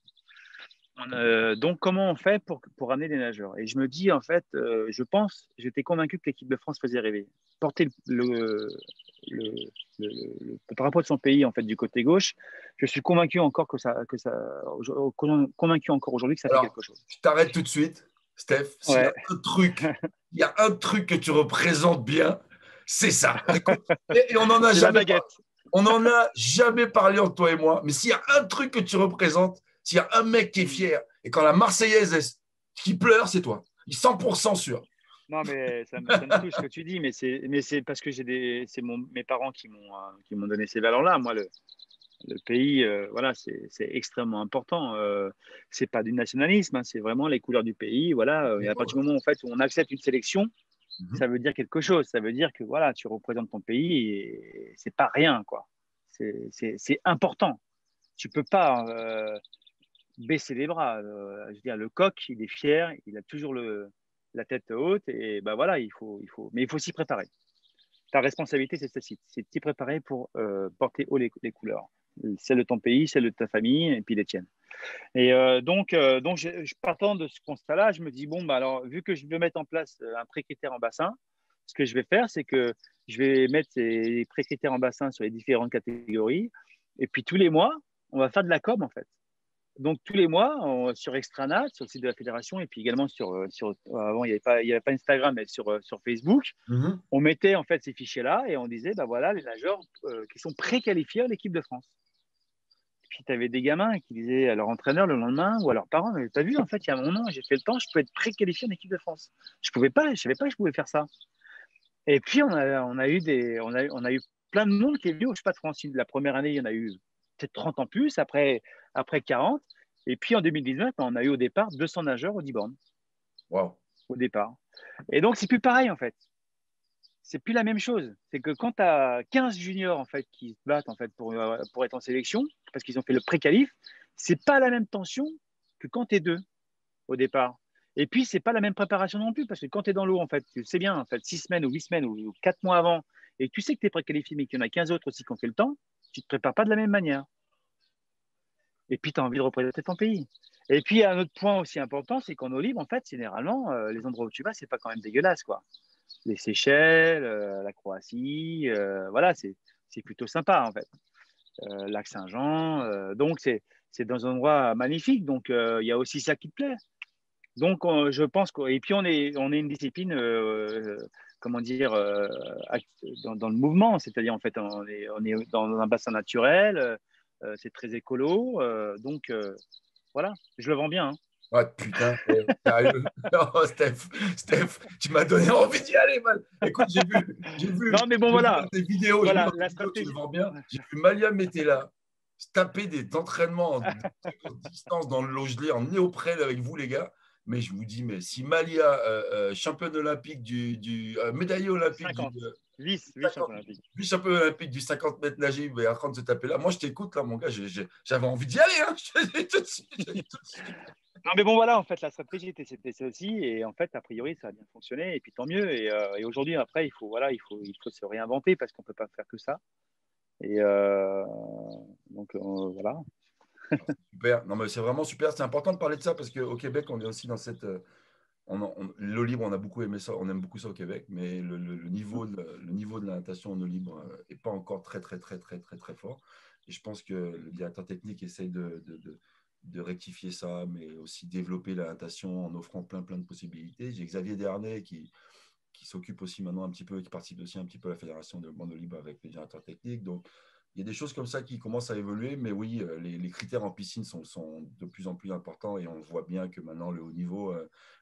Donc, comment on fait pour ramener des nageurs? Et je me dis, en fait, j'étais convaincu que l'équipe de France faisait rêver. Porter le rapport de son pays, en fait, du côté gauche, je suis convaincu encore convaincu encore aujourd'hui que ça fait Alors, quelque chose. je t'arrête tout de suite, Steph. Ouais. Il y a un truc que tu représentes bien, c'est ça. Écoute, et on n'en a C'est la jamais parlé. baguette. On n'en a jamais parlé entre toi et moi, mais s'il y a un truc que tu représentes, s'il y a un mec qui est fier, et quand la Marseillaise qui pleure, c'est toi. Il est 100% sûr. Non, mais ça me touche ce que tu dis, mais c'est parce que mes parents qui m'ont donné ces valeurs-là. Moi, le pays, voilà, c'est extrêmement important. C'est pas du nationalisme, hein, c'est vraiment les couleurs du pays. Voilà, et à partir du moment en fait, où on accepte une sélection, ça veut dire quelque chose. Ça veut dire que voilà, tu représentes ton pays et c'est pas rien, quoi. C'est important. Tu peux pas baisser les bras. Je veux dire, le coq, il est fier, il a toujours la tête haute et ben voilà, mais il faut s'y préparer. Ta responsabilité, c'est celle-ci, c'est de t'y préparer pour porter haut les couleurs, celle de ton pays, celle de ta famille et puis les tiennes. Et donc partant de ce constat-là, je me dis bon, bah alors vu que je veux mettre en place un pré-critère en bassin, ce que je vais faire, c'est que je vais mettre ces pré-critères en bassin sur les différentes catégories, et puis tous les mois, on va faire de la com en fait. Donc, tous les mois, sur Extranat, sur le site de la fédération, et puis également avant, il n'y avait pas Instagram, mais sur Facebook, on mettait en fait ces fichiers-là et on disait, bah voilà, les nageurs qui sont préqualifiés à l'équipe de France. Et puis, tu avais des gamins qui disaient à leur entraîneur le lendemain ou à leurs parents, mais t'as vu, en fait, il y a un moment, j'ai fait le temps, je peux être préqualifié en équipe de France. Je pouvais pas, je savais pas que je pouvais faire ça. Et puis, on a eu plein de monde qui est venu au Spa de France. La première année, il y en a eu peut-être 30 en plus, après 40. Et puis en 2019, on a eu au départ 200 nageurs au 10 bornes. Wow. Au départ. Et donc, c'est plus pareil en fait. C'est plus la même chose. C'est que quand tu as 15 juniors en fait qui se battent en fait pour être en sélection, parce qu'ils ont fait le pré-qualif, c'est pas la même tension que quand tu es deux au départ. Et puis, c'est pas la même préparation non plus, parce que quand tu es dans l'eau, en fait, tu sais bien, en fait, 6 semaines ou 8 semaines ou 4 mois avant, et que tu sais que tu es préqualifié, mais qu'il y en a 15 autres aussi qui ont fait le temps, tu ne te prépares pas de la même manière. Et puis, tu as envie de représenter ton pays. Et puis, un autre point aussi important, c'est qu'en eau libre, en fait, généralement, les endroits où tu vas, c'est pas quand même dégueulasse, quoi. Les Seychelles, la Croatie, voilà, c'est plutôt sympa, en fait. Lac Saint-Jean, donc c'est dans un endroit magnifique, donc il y a aussi ça qui te plaît. Donc, je pense que. Et puis, on est une discipline, comment dire, dans le mouvement. C'est-à-dire, en fait, on est dans un bassin naturel, c'est très écolo. Donc, voilà, je le vends bien. Hein. Ouais, putain, sérieux. Oh, Steph, tu m'as donné envie d'y aller, man. Écoute, Non, mais bon, j'ai vu voilà. dans tes vidéos, j'ai vu Voilà, dans tes la vidéos, tu le stratégie. vends bien. J'ai vu Malia Metella se taper des entraînements en distance dans le gelé, en néoprène avec vous, les gars. Mais je vous dis, mais si Malia, championne olympique médaillée olympique 50. Vice 50, champion olympique. vice-champion olympique du 50 mètres nagé, il est en train de se taper là. Moi, je t'écoute, là, mon gars. J'avais envie d'y aller. Hein. Non, mais bon, voilà, en fait, la stratégie c'était celle-ci. Et en fait, a priori, ça a bien fonctionné. Et puis, tant mieux. Et aujourd'hui, après, il faut se réinventer parce qu'on ne peut pas faire que ça. Et donc, voilà. Super. Non, mais c'est vraiment super. C'est important de parler de ça parce qu'au Québec, on est aussi dans cette. L'eau libre, on a beaucoup aimé ça. On aime beaucoup ça au Québec, mais le niveau de la natation en eau libre n'est pas encore très, très, très, très, très, très fort. Et je pense que le directeur technique essaye de rectifier ça, mais aussi développer la natation en offrant plein, plein de possibilités. J'ai Xavier Dernay qui s'occupe aussi maintenant un petit peu, qui participe aussi un petit peu à la fédération de développement de libre avec les directeurs techniques. Donc, il y a des choses comme ça qui commencent à évoluer, mais oui, les critères en piscine sont de plus en plus importants et on voit bien que maintenant, le haut niveau,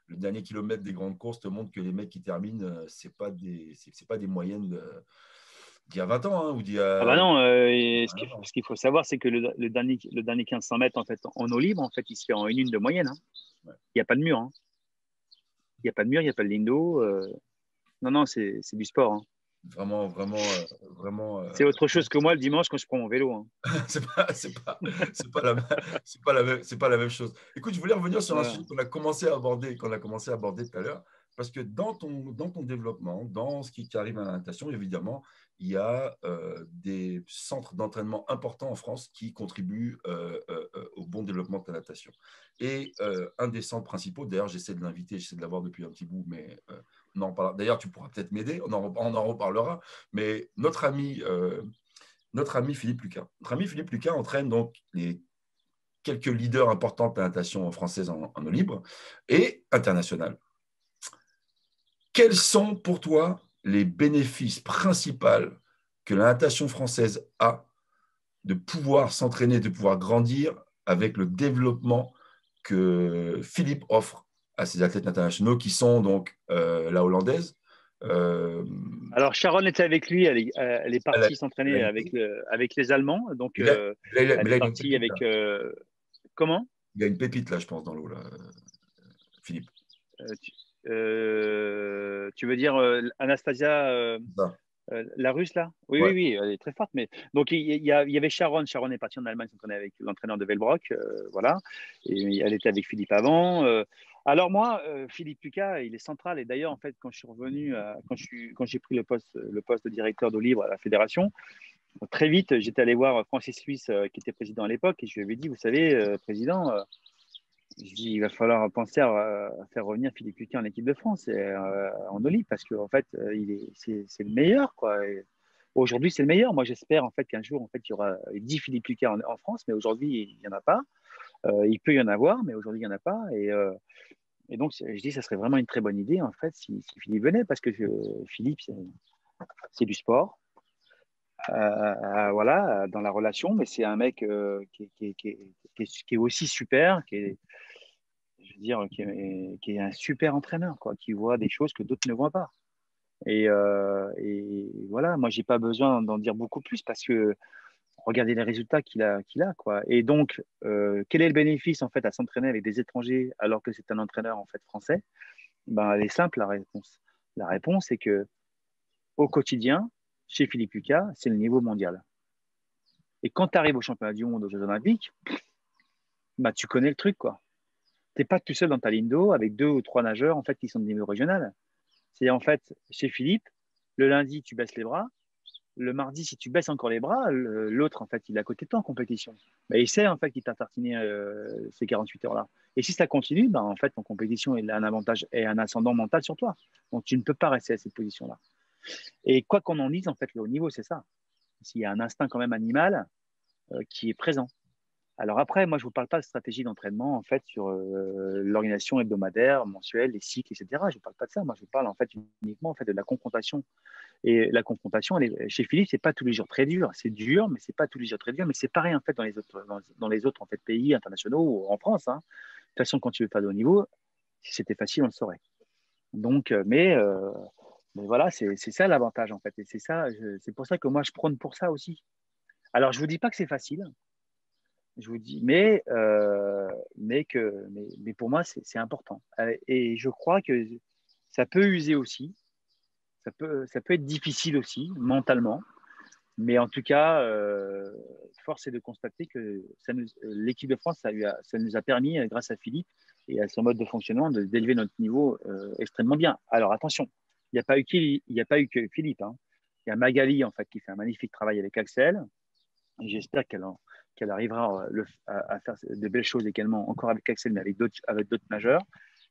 le dernier kilomètre des grandes courses te montre que les mecs qui terminent, ce n'est pas des moyennes d'il y a 20 ans, hein, ou d'il y Ah bah a… non, ce qu'il faut savoir, c'est que le dernier 1500 mètres en, fait, en eau libre, en fait, il se fait en 1 de moyenne. Hein. Ouais. Il n'y a pas de mur. Hein. Il n'y a pas de mur, il n'y a pas de ligne d'eau. Non, non, c'est du sport. Hein. Vraiment, vraiment, vraiment. C'est autre chose que moi le dimanche quand je prends mon vélo. Hein. C'est pas la même chose. Écoute, je voulais revenir sur un Voilà. sujet qu'on a commencé à aborder tout à l'heure, parce que dans ton développement, dans ce qui arrive à la natation, évidemment, il y a des centres d'entraînement importants en France qui contribuent au bon développement de la natation. Et un des centres principaux, d'ailleurs, j'essaie de l'inviter, j'essaie de l'avoir depuis un petit bout, mais on en parlera. D'ailleurs, tu pourras peut-être m'aider, on en reparlera. Mais notre ami Philippe Lucas. Notre ami Philippe Lucas entraîne donc les quelques leaders importants de la natation française en eau libre et internationale. Quels sont pour toi les bénéfices principaux que la natation française a de pouvoir s'entraîner, de pouvoir grandir avec le développement que Philippe offre à ses athlètes internationaux qui sont donc la hollandaise. Alors Sharon était avec lui, elle est Elle a, partie elle a s'entraîner été, avec les Allemands. Donc elle mais est là, il a une partie pépite, là. avec comment Il y a une pépite là, je pense, dans l'eau, là, Philippe. Euh, tu veux dire Anastasia Ça. la Russe là? Oui, Ouais. oui, oui, elle est très forte. Mais donc il y avait Sharon. Sharon est partie en Allemagne s'entraîner avec l'entraîneur de Velbrock, voilà. Et elle était avec Philippe avant. Alors moi, Philippe Lucas, il est central. Et d'ailleurs, en fait, quand je suis revenu, quand j'ai pris le poste de directeur d'eau libre à la fédération, très vite, j'étais allé voir Francis Suisse, qui était président à l'époque, et je lui avais dit, vous savez, président, je dis, il va falloir penser à faire revenir Philippe Lucas en équipe de France et, en eau libre, parce qu'en fait, c'est le meilleur, quoi. Et aujourd'hui, c'est le meilleur. Moi, j'espère en fait qu'un jour, en fait, il y aura 10 Philippe Lucas en France, mais aujourd'hui, il n'y en a pas. Il peut y en avoir, mais aujourd'hui, il n'y en a pas. Et donc, je dis, ça serait vraiment une très bonne idée, en fait, si Philippe venait, parce que Philippe, c'est du sport. Voilà, dans la relation, mais c'est un mec qui est aussi super, je veux dire, qui est un super entraîneur, quoi, qui voit des choses que d'autres ne voient pas. Et voilà, moi, j'ai pas besoin d'en dire beaucoup plus parce que regardez les résultats qu'il a, quoi. Et donc, quel est le bénéfice, en fait, à s'entraîner avec des étrangers alors que c'est un entraîneur, en fait, français? Ben, elle est simple, la réponse. La réponse, c'est que au quotidien, chez Philippe Lucas, c'est le niveau mondial. Et quand tu arrives au championnat du monde, aux Jeux Olympiques, bah, tu connais le truc, quoi. Tu n'es pas tout seul dans ta ligne d'eau avec 2 ou 3 nageurs en fait, qui sont de niveau régional. C'est en fait, chez Philippe, le lundi, tu baisses les bras. Le mardi, si tu baisses encore les bras, l'autre, en fait, il est à côté de toi en compétition. Bah, il sait, en fait, qu'il t'a tartiné ces 48 heures-là. Et si ça continue, bah, en fait, en compétition, il a un avantage et un ascendant mental sur toi. Donc, tu ne peux pas rester à cette position-là. Et quoi qu'on en dise, en fait, le haut niveau, c'est ça. S'il y a un instinct quand même animal qui est présent. Alors après, moi, je ne vous parle pas de stratégie d'entraînement en fait sur l'organisation hebdomadaire, mensuelle, les cycles, etc. Je ne parle pas de ça. Moi, je vous parle en fait uniquement en fait de la confrontation. Et la confrontation, chez Philippe, c'est pas tous les jours très dur. C'est dur, mais c'est pas tous les jours très dur. Mais c'est pareil en fait dans les autres en fait pays internationaux ou en France. Hein. De toute façon, quand tu veux faire de haut niveau, si c'était facile, on le saurait. Donc, mais voilà, c'est ça l'avantage en fait. Et c'est ça, c'est pour ça que moi je prône pour ça aussi. Alors, je vous dis pas que c'est facile. Je vous dis, mais pour moi, c'est important. Et je crois que ça peut user aussi, ça peut être difficile aussi, mentalement. Mais en tout cas, force est de constater que l'équipe de France, ça nous a permis, grâce à Philippe et à son mode de fonctionnement, d'élever notre niveau extrêmement bien. Alors attention, il n'y a pas eu que Philippe. Hein. Il y a Magali, en fait, qui fait un magnifique travail avec Axel. Et j'espère qu'elle arrivera à faire de belles choses également, encore avec Axel, mais avec d'autres nageurs.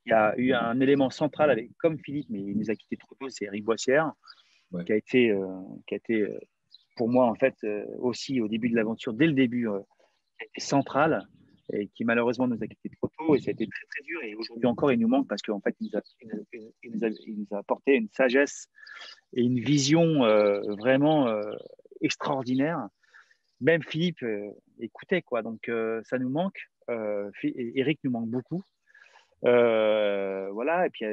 Il y a eu un élément central, comme Philippe, mais il nous a quitté trop tôt, c'est Eric Boissière, Ouais. qui a été pour moi, en fait, aussi au début de l'aventure, dès le début, qui a été central. et qui malheureusement nous a quittés trop tôt. Et ça a été très, très dur. Et aujourd'hui encore, il nous manque parce qu'en fait, il nous a apporté une sagesse et une vision vraiment extraordinaire. Même Philippe écoutait, quoi. Donc, ça nous manque. Eric nous manque beaucoup. Voilà. Et puis,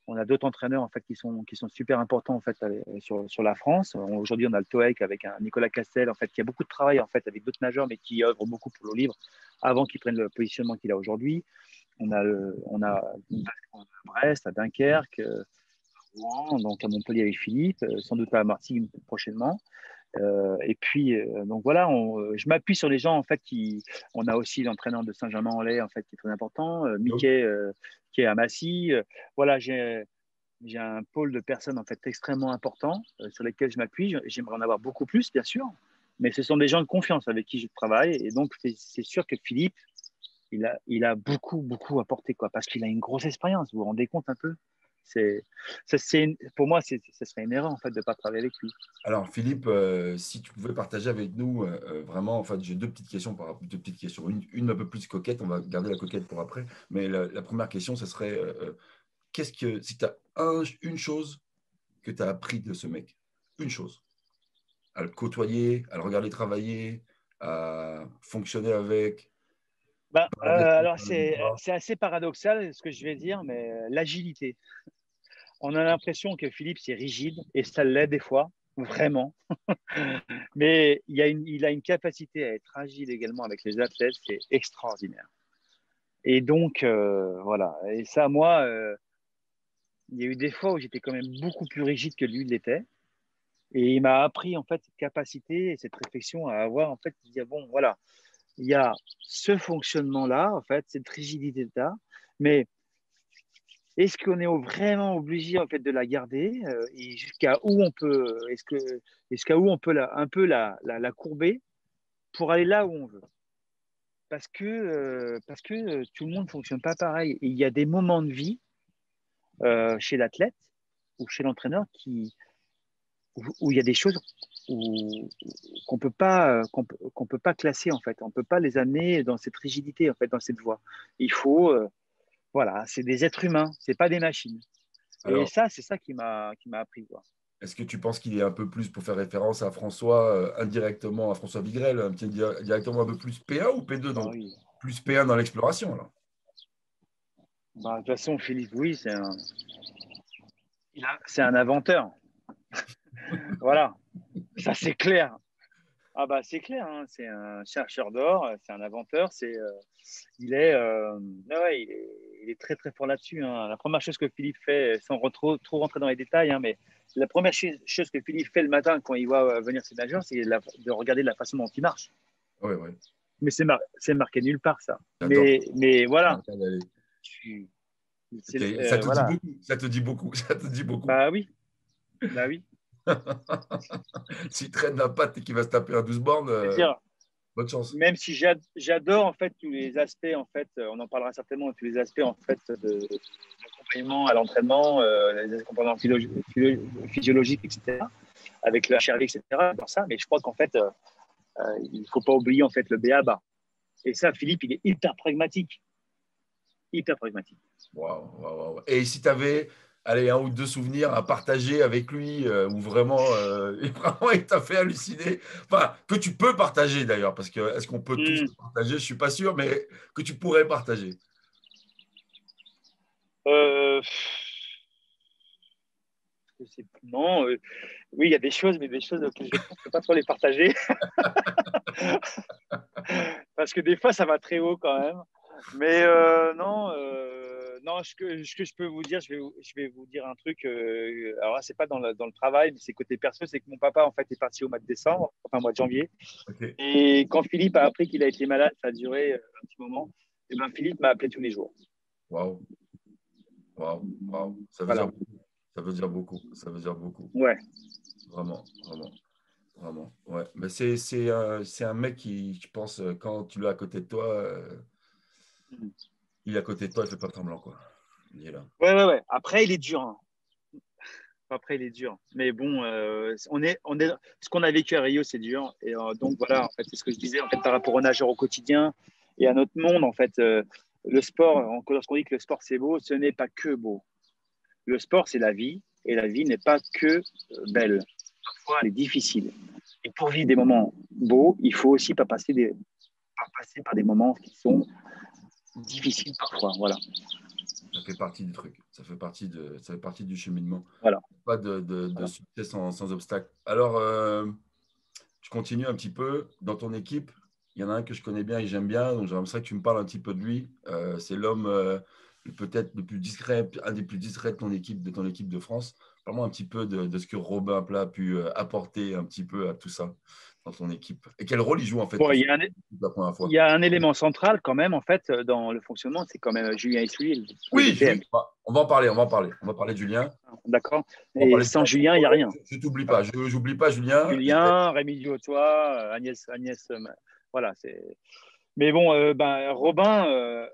on a d'autres entraîneurs en fait qui sont super importants en fait sur la France. Aujourd'hui, on a le TOEIC avec un Nicolas Castel en fait qui a beaucoup de travail en fait avec d'autres nageurs, mais qui œuvre beaucoup pour l'eau libre avant qu'il prenne le positionnement qu'il a aujourd'hui. On a Brest, à Dunkerque, Rouen, donc à Montpellier avec Philippe, sans doute à Martigues prochainement. Et puis, donc voilà, je m'appuie sur les gens en fait on a aussi l'entraîneur de Saint-Germain-en-Laye en fait qui est très important, Mickey qui est à Massy. Voilà, j'ai un pôle de personnes en fait extrêmement important sur lesquels je m'appuie. J'aimerais en avoir beaucoup plus, bien sûr, mais ce sont des gens de confiance avec qui je travaille. Et donc, c'est sûr que Philippe, il a beaucoup, beaucoup apporté, quoi, parce qu'il a une grosse expérience. Vous vous rendez compte un peu? Pour moi, ce serait une erreur en fait de ne pas travailler avec lui. Alors, Philippe, si tu pouvais partager avec nous, vraiment, en fait, j'ai deux petites questions. Une un peu plus coquette, on va garder la coquette pour après. Mais la première question, ce serait si tu as une chose que tu as appris de ce mec, une chose, à le côtoyer, à le regarder travailler, à fonctionner avec, Alors, c'est assez paradoxal ce que je vais dire, mais l'agilité. On a l'impression que Philippe, c'est rigide, et ça l'est des fois, vraiment. Mais il a une capacité à être agile également avec les athlètes, c'est extraordinaire. Et donc, voilà. Et ça, moi, il y a eu des fois où j'étais quand même beaucoup plus rigide que lui l'était. Et il m'a appris, en fait, cette capacité et cette réflexion à avoir, en fait, de dire, bon, voilà, il y a ce fonctionnement-là, en fait, cette rigidité-là, mais est-ce qu'on est vraiment obligé, en fait, de la garder et jusqu'à où on peut, jusqu'à où on peut un peu la courber pour aller là où on veut? Parce que tout le monde ne fonctionne pas pareil. Et il y a des moments de vie chez l'athlète ou chez l'entraîneur où il y a des choses qu'on peut pas classer en fait. On peut pas les amener dans cette rigidité en fait, dans cette voie. Il faut, voilà, c'est des êtres humains, c'est pas des machines. Et alors, ça, c'est ça qui m'a appris, quoi. est-ce que tu penses qu'il est un peu plus, pour faire référence à François, indirectement à François Vigrel, directement un peu plus P1 ou P2, Ah donc oui. plus P1 dans l'exploration alors? Bah, de toute façon, Philippe, oui, c'est un inventeur. Voilà, ça c'est clair. Ah bah c'est clair, hein, c'est un chercheur d'or, c'est un inventeur, il est très très fort là-dessus, hein. La première chose que Philippe fait, sans trop rentrer dans les détails, hein, mais la première chose que Philippe fait le matin quand il voit venir ses nageurs, c'est de regarder la façon dont il marche. Oui, oui. Mais c'est marqué nulle part ça. J'adore. Mais voilà, Regarde, allez. tu- Ok, ça te dit voilà. beaucoup, ça te dit beaucoup, ça te dit beaucoup. Bah oui, bah oui. S'il traîne la patte et qu'il va se taper un 12 bornes, Je veux dire, bonne chance. même si j'adore en fait tous les aspects en fait, on en parlera certainement de tous les aspects en fait d'accompagnement à l'entraînement, les accompagnements physiologiques, etc. Avec la HRV, etc. Pour ça, mais je crois qu'en fait, il faut pas oublier en fait le BABA. Et ça, Philippe, il est hyper pragmatique, hyper pragmatique. Waouh, waouh, waouh. Et si tu avais allez, un ou deux souvenirs à partager avec lui, où vraiment, vraiment il t'a fait halluciner, enfin, que tu peux partager d'ailleurs, parce que est-ce qu'on peut tous Hmm. le partager? Je ne suis pas sûr, mais que tu pourrais partager. Euh, non, oui, il y a des choses, mais des choses que je ne peux pas trop les partager parce que des fois, ça va très haut quand même. Mais non, non, ce que je peux vous dire, je vais vous dire un truc. Alors là, c'est pas dans le travail, mais c'est côté perso, c'est que mon papa en fait est parti au mois de décembre, enfin au mois de janvier. Ok. Et quand Philippe a appris qu'il a été malade, ça a duré un petit moment. Et ben Philippe m'a appelé tous les jours. Waouh, waouh, waouh. Ça veut dire Voilà. beaucoup. Ça veut dire beaucoup. Ça veut dire beaucoup. Ouais. Vraiment, vraiment, vraiment. Ouais. Mais c'est un mec qui, je pense, quand tu l'as à côté de toi, il est à côté de toi, il fait pas semblant, quoi. Il est là. Ouais, ouais, ouais. Après, il est dur, hein. Après, il est dur. Mais bon, ce qu'on a vécu à Rio, c'est dur. Et donc, voilà, en fait, c'est ce que je disais en fait, par rapport aux nageurs au quotidien et à notre monde. En fait, le sport, lorsqu'on dit que le sport, c'est beau, ce n'est pas que beau. Le sport, c'est la vie. Et la vie n'est pas que belle. Parfois, elle est difficile. Et pour vivre des moments beaux, il faut aussi pas passer par des moments qui sont difficiles parfois. Voilà. Ça fait partie du truc. Ça fait partie du cheminement. Voilà. Pas de succès sans obstacle. Alors, je continue un petit peu. Dans ton équipe, il y en a un que je connais bien et j'aime bien. Donc, j'aimerais que tu me parles un petit peu de lui. C'est l'homme peut-être le plus discret, un des plus discrets de ton équipe de France. Parle-moi un petit peu de ce que Robin Plat a pu apporter un petit peu à tout ça dans ton équipe. Et quel rôle il joue en fait Bon, pour la première il fois. y a un élément central quand même, en fait, dans le fonctionnement, c'est quand même Julien Issuil, qui est le Oui, PM. on va en parler. On va parler de Julien. D'accord. On va Et parler de sans Julien, il n'y a rien. Je t'oublie pas. Voilà. Je n'oublie pas Julien. Julien, Rémi Diotois, Agnès voilà. Mais bon, Robin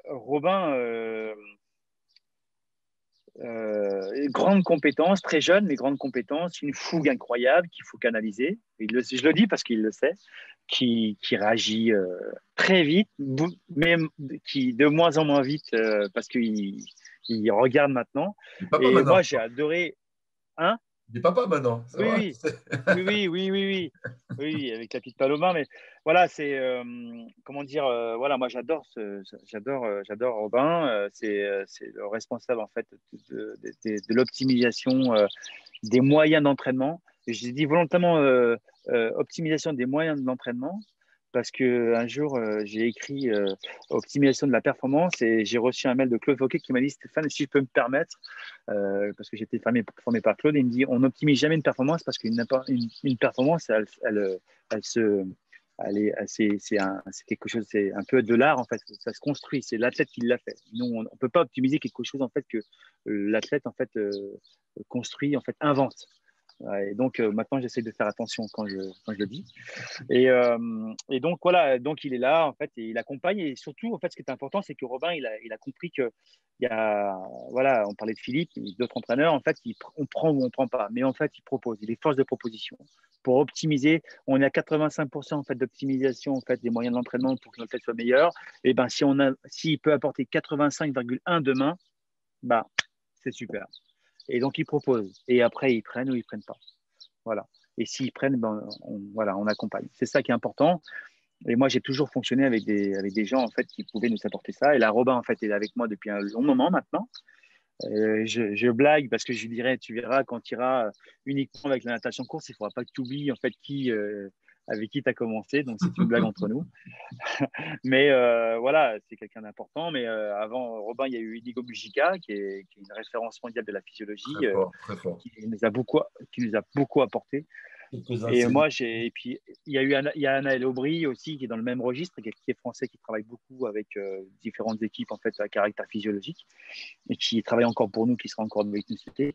grande compétence, très jeune, mais grande compétence, une fougue incroyable qu'il faut canaliser. Je le dis parce qu'il le sait, qui réagit très vite, mais qui de moins en moins vite parce qu'il regarde maintenant. Il est papa Et moi, maintenant. j'ai adoré. Hein? Il est papa maintenant. Ça Oui, va. oui. Oui, oui, avec la petite Paloma. Mais voilà, c'est comment dire. Voilà, moi, j'adore Robin. C'est le responsable en fait de l'optimisation des moyens d'entraînement. Et j'ai dit volontairement optimisation des moyens de l'entraînement parce que un jour j'ai écrit optimisation de la performance et j'ai reçu un mail de Claude Fauquet qui m'a dit Stéphane, si je peux me permettre, parce que j'étais formé par Claude, il me dit on n'optimise jamais une performance parce une performance, elle se c'est quelque chose, c'est un peu de l'art en fait, ça se construit, c'est l'athlète qui l'a fait. Nous, on ne peut pas optimiser quelque chose en fait que l'athlète en fait construit, en fait invente. Et donc maintenant j'essaie de faire attention quand je le dis. Et donc voilà, donc il est là en fait et il accompagne et surtout en fait ce qui est important c'est que Robin il a compris que il y a voilà, on parlait de Philippe et d'autres entraîneurs en fait on prend ou on prend pas mais en fait il propose, il est force de proposition pour optimiser. On est à 85% en fait d'optimisation en fait des moyens d'entraînement pour que l'athlète soit meilleur. Et ben s'il peut apporter 85,1 demain, bah c'est super. Et donc ils proposent et après ils prennent ou ils prennent pas. Voilà. Et s'ils prennent, ben, on accompagne. C'est ça qui est important. Et moi, j'ai toujours fonctionné avec des gens en fait qui pouvaient nous apporter ça. Et là, Robin en fait est avec moi depuis un long moment maintenant. Je blague parce que je lui dirais, tu verras quand tu iras uniquement avec la natation course, il ne faudra pas que tu oublies en fait avec qui tu as commencé. Donc c'est une blague entre nous. Mais voilà, c'est quelqu'un d'important. Mais avant Robin, il y a eu Inigo Mujica qui est une référence mondiale de la physiologie, Très fort, très fort. qui nous a beaucoup apporté. Quelques-uns, Et moi, et puis, il y a Anaël Aubry aussi, qui est dans le même registre, qui est français, qui travaille beaucoup avec différentes équipes, en fait, à caractère physiologique, et qui travaille encore pour nous, qui sera encore avec nous cet été.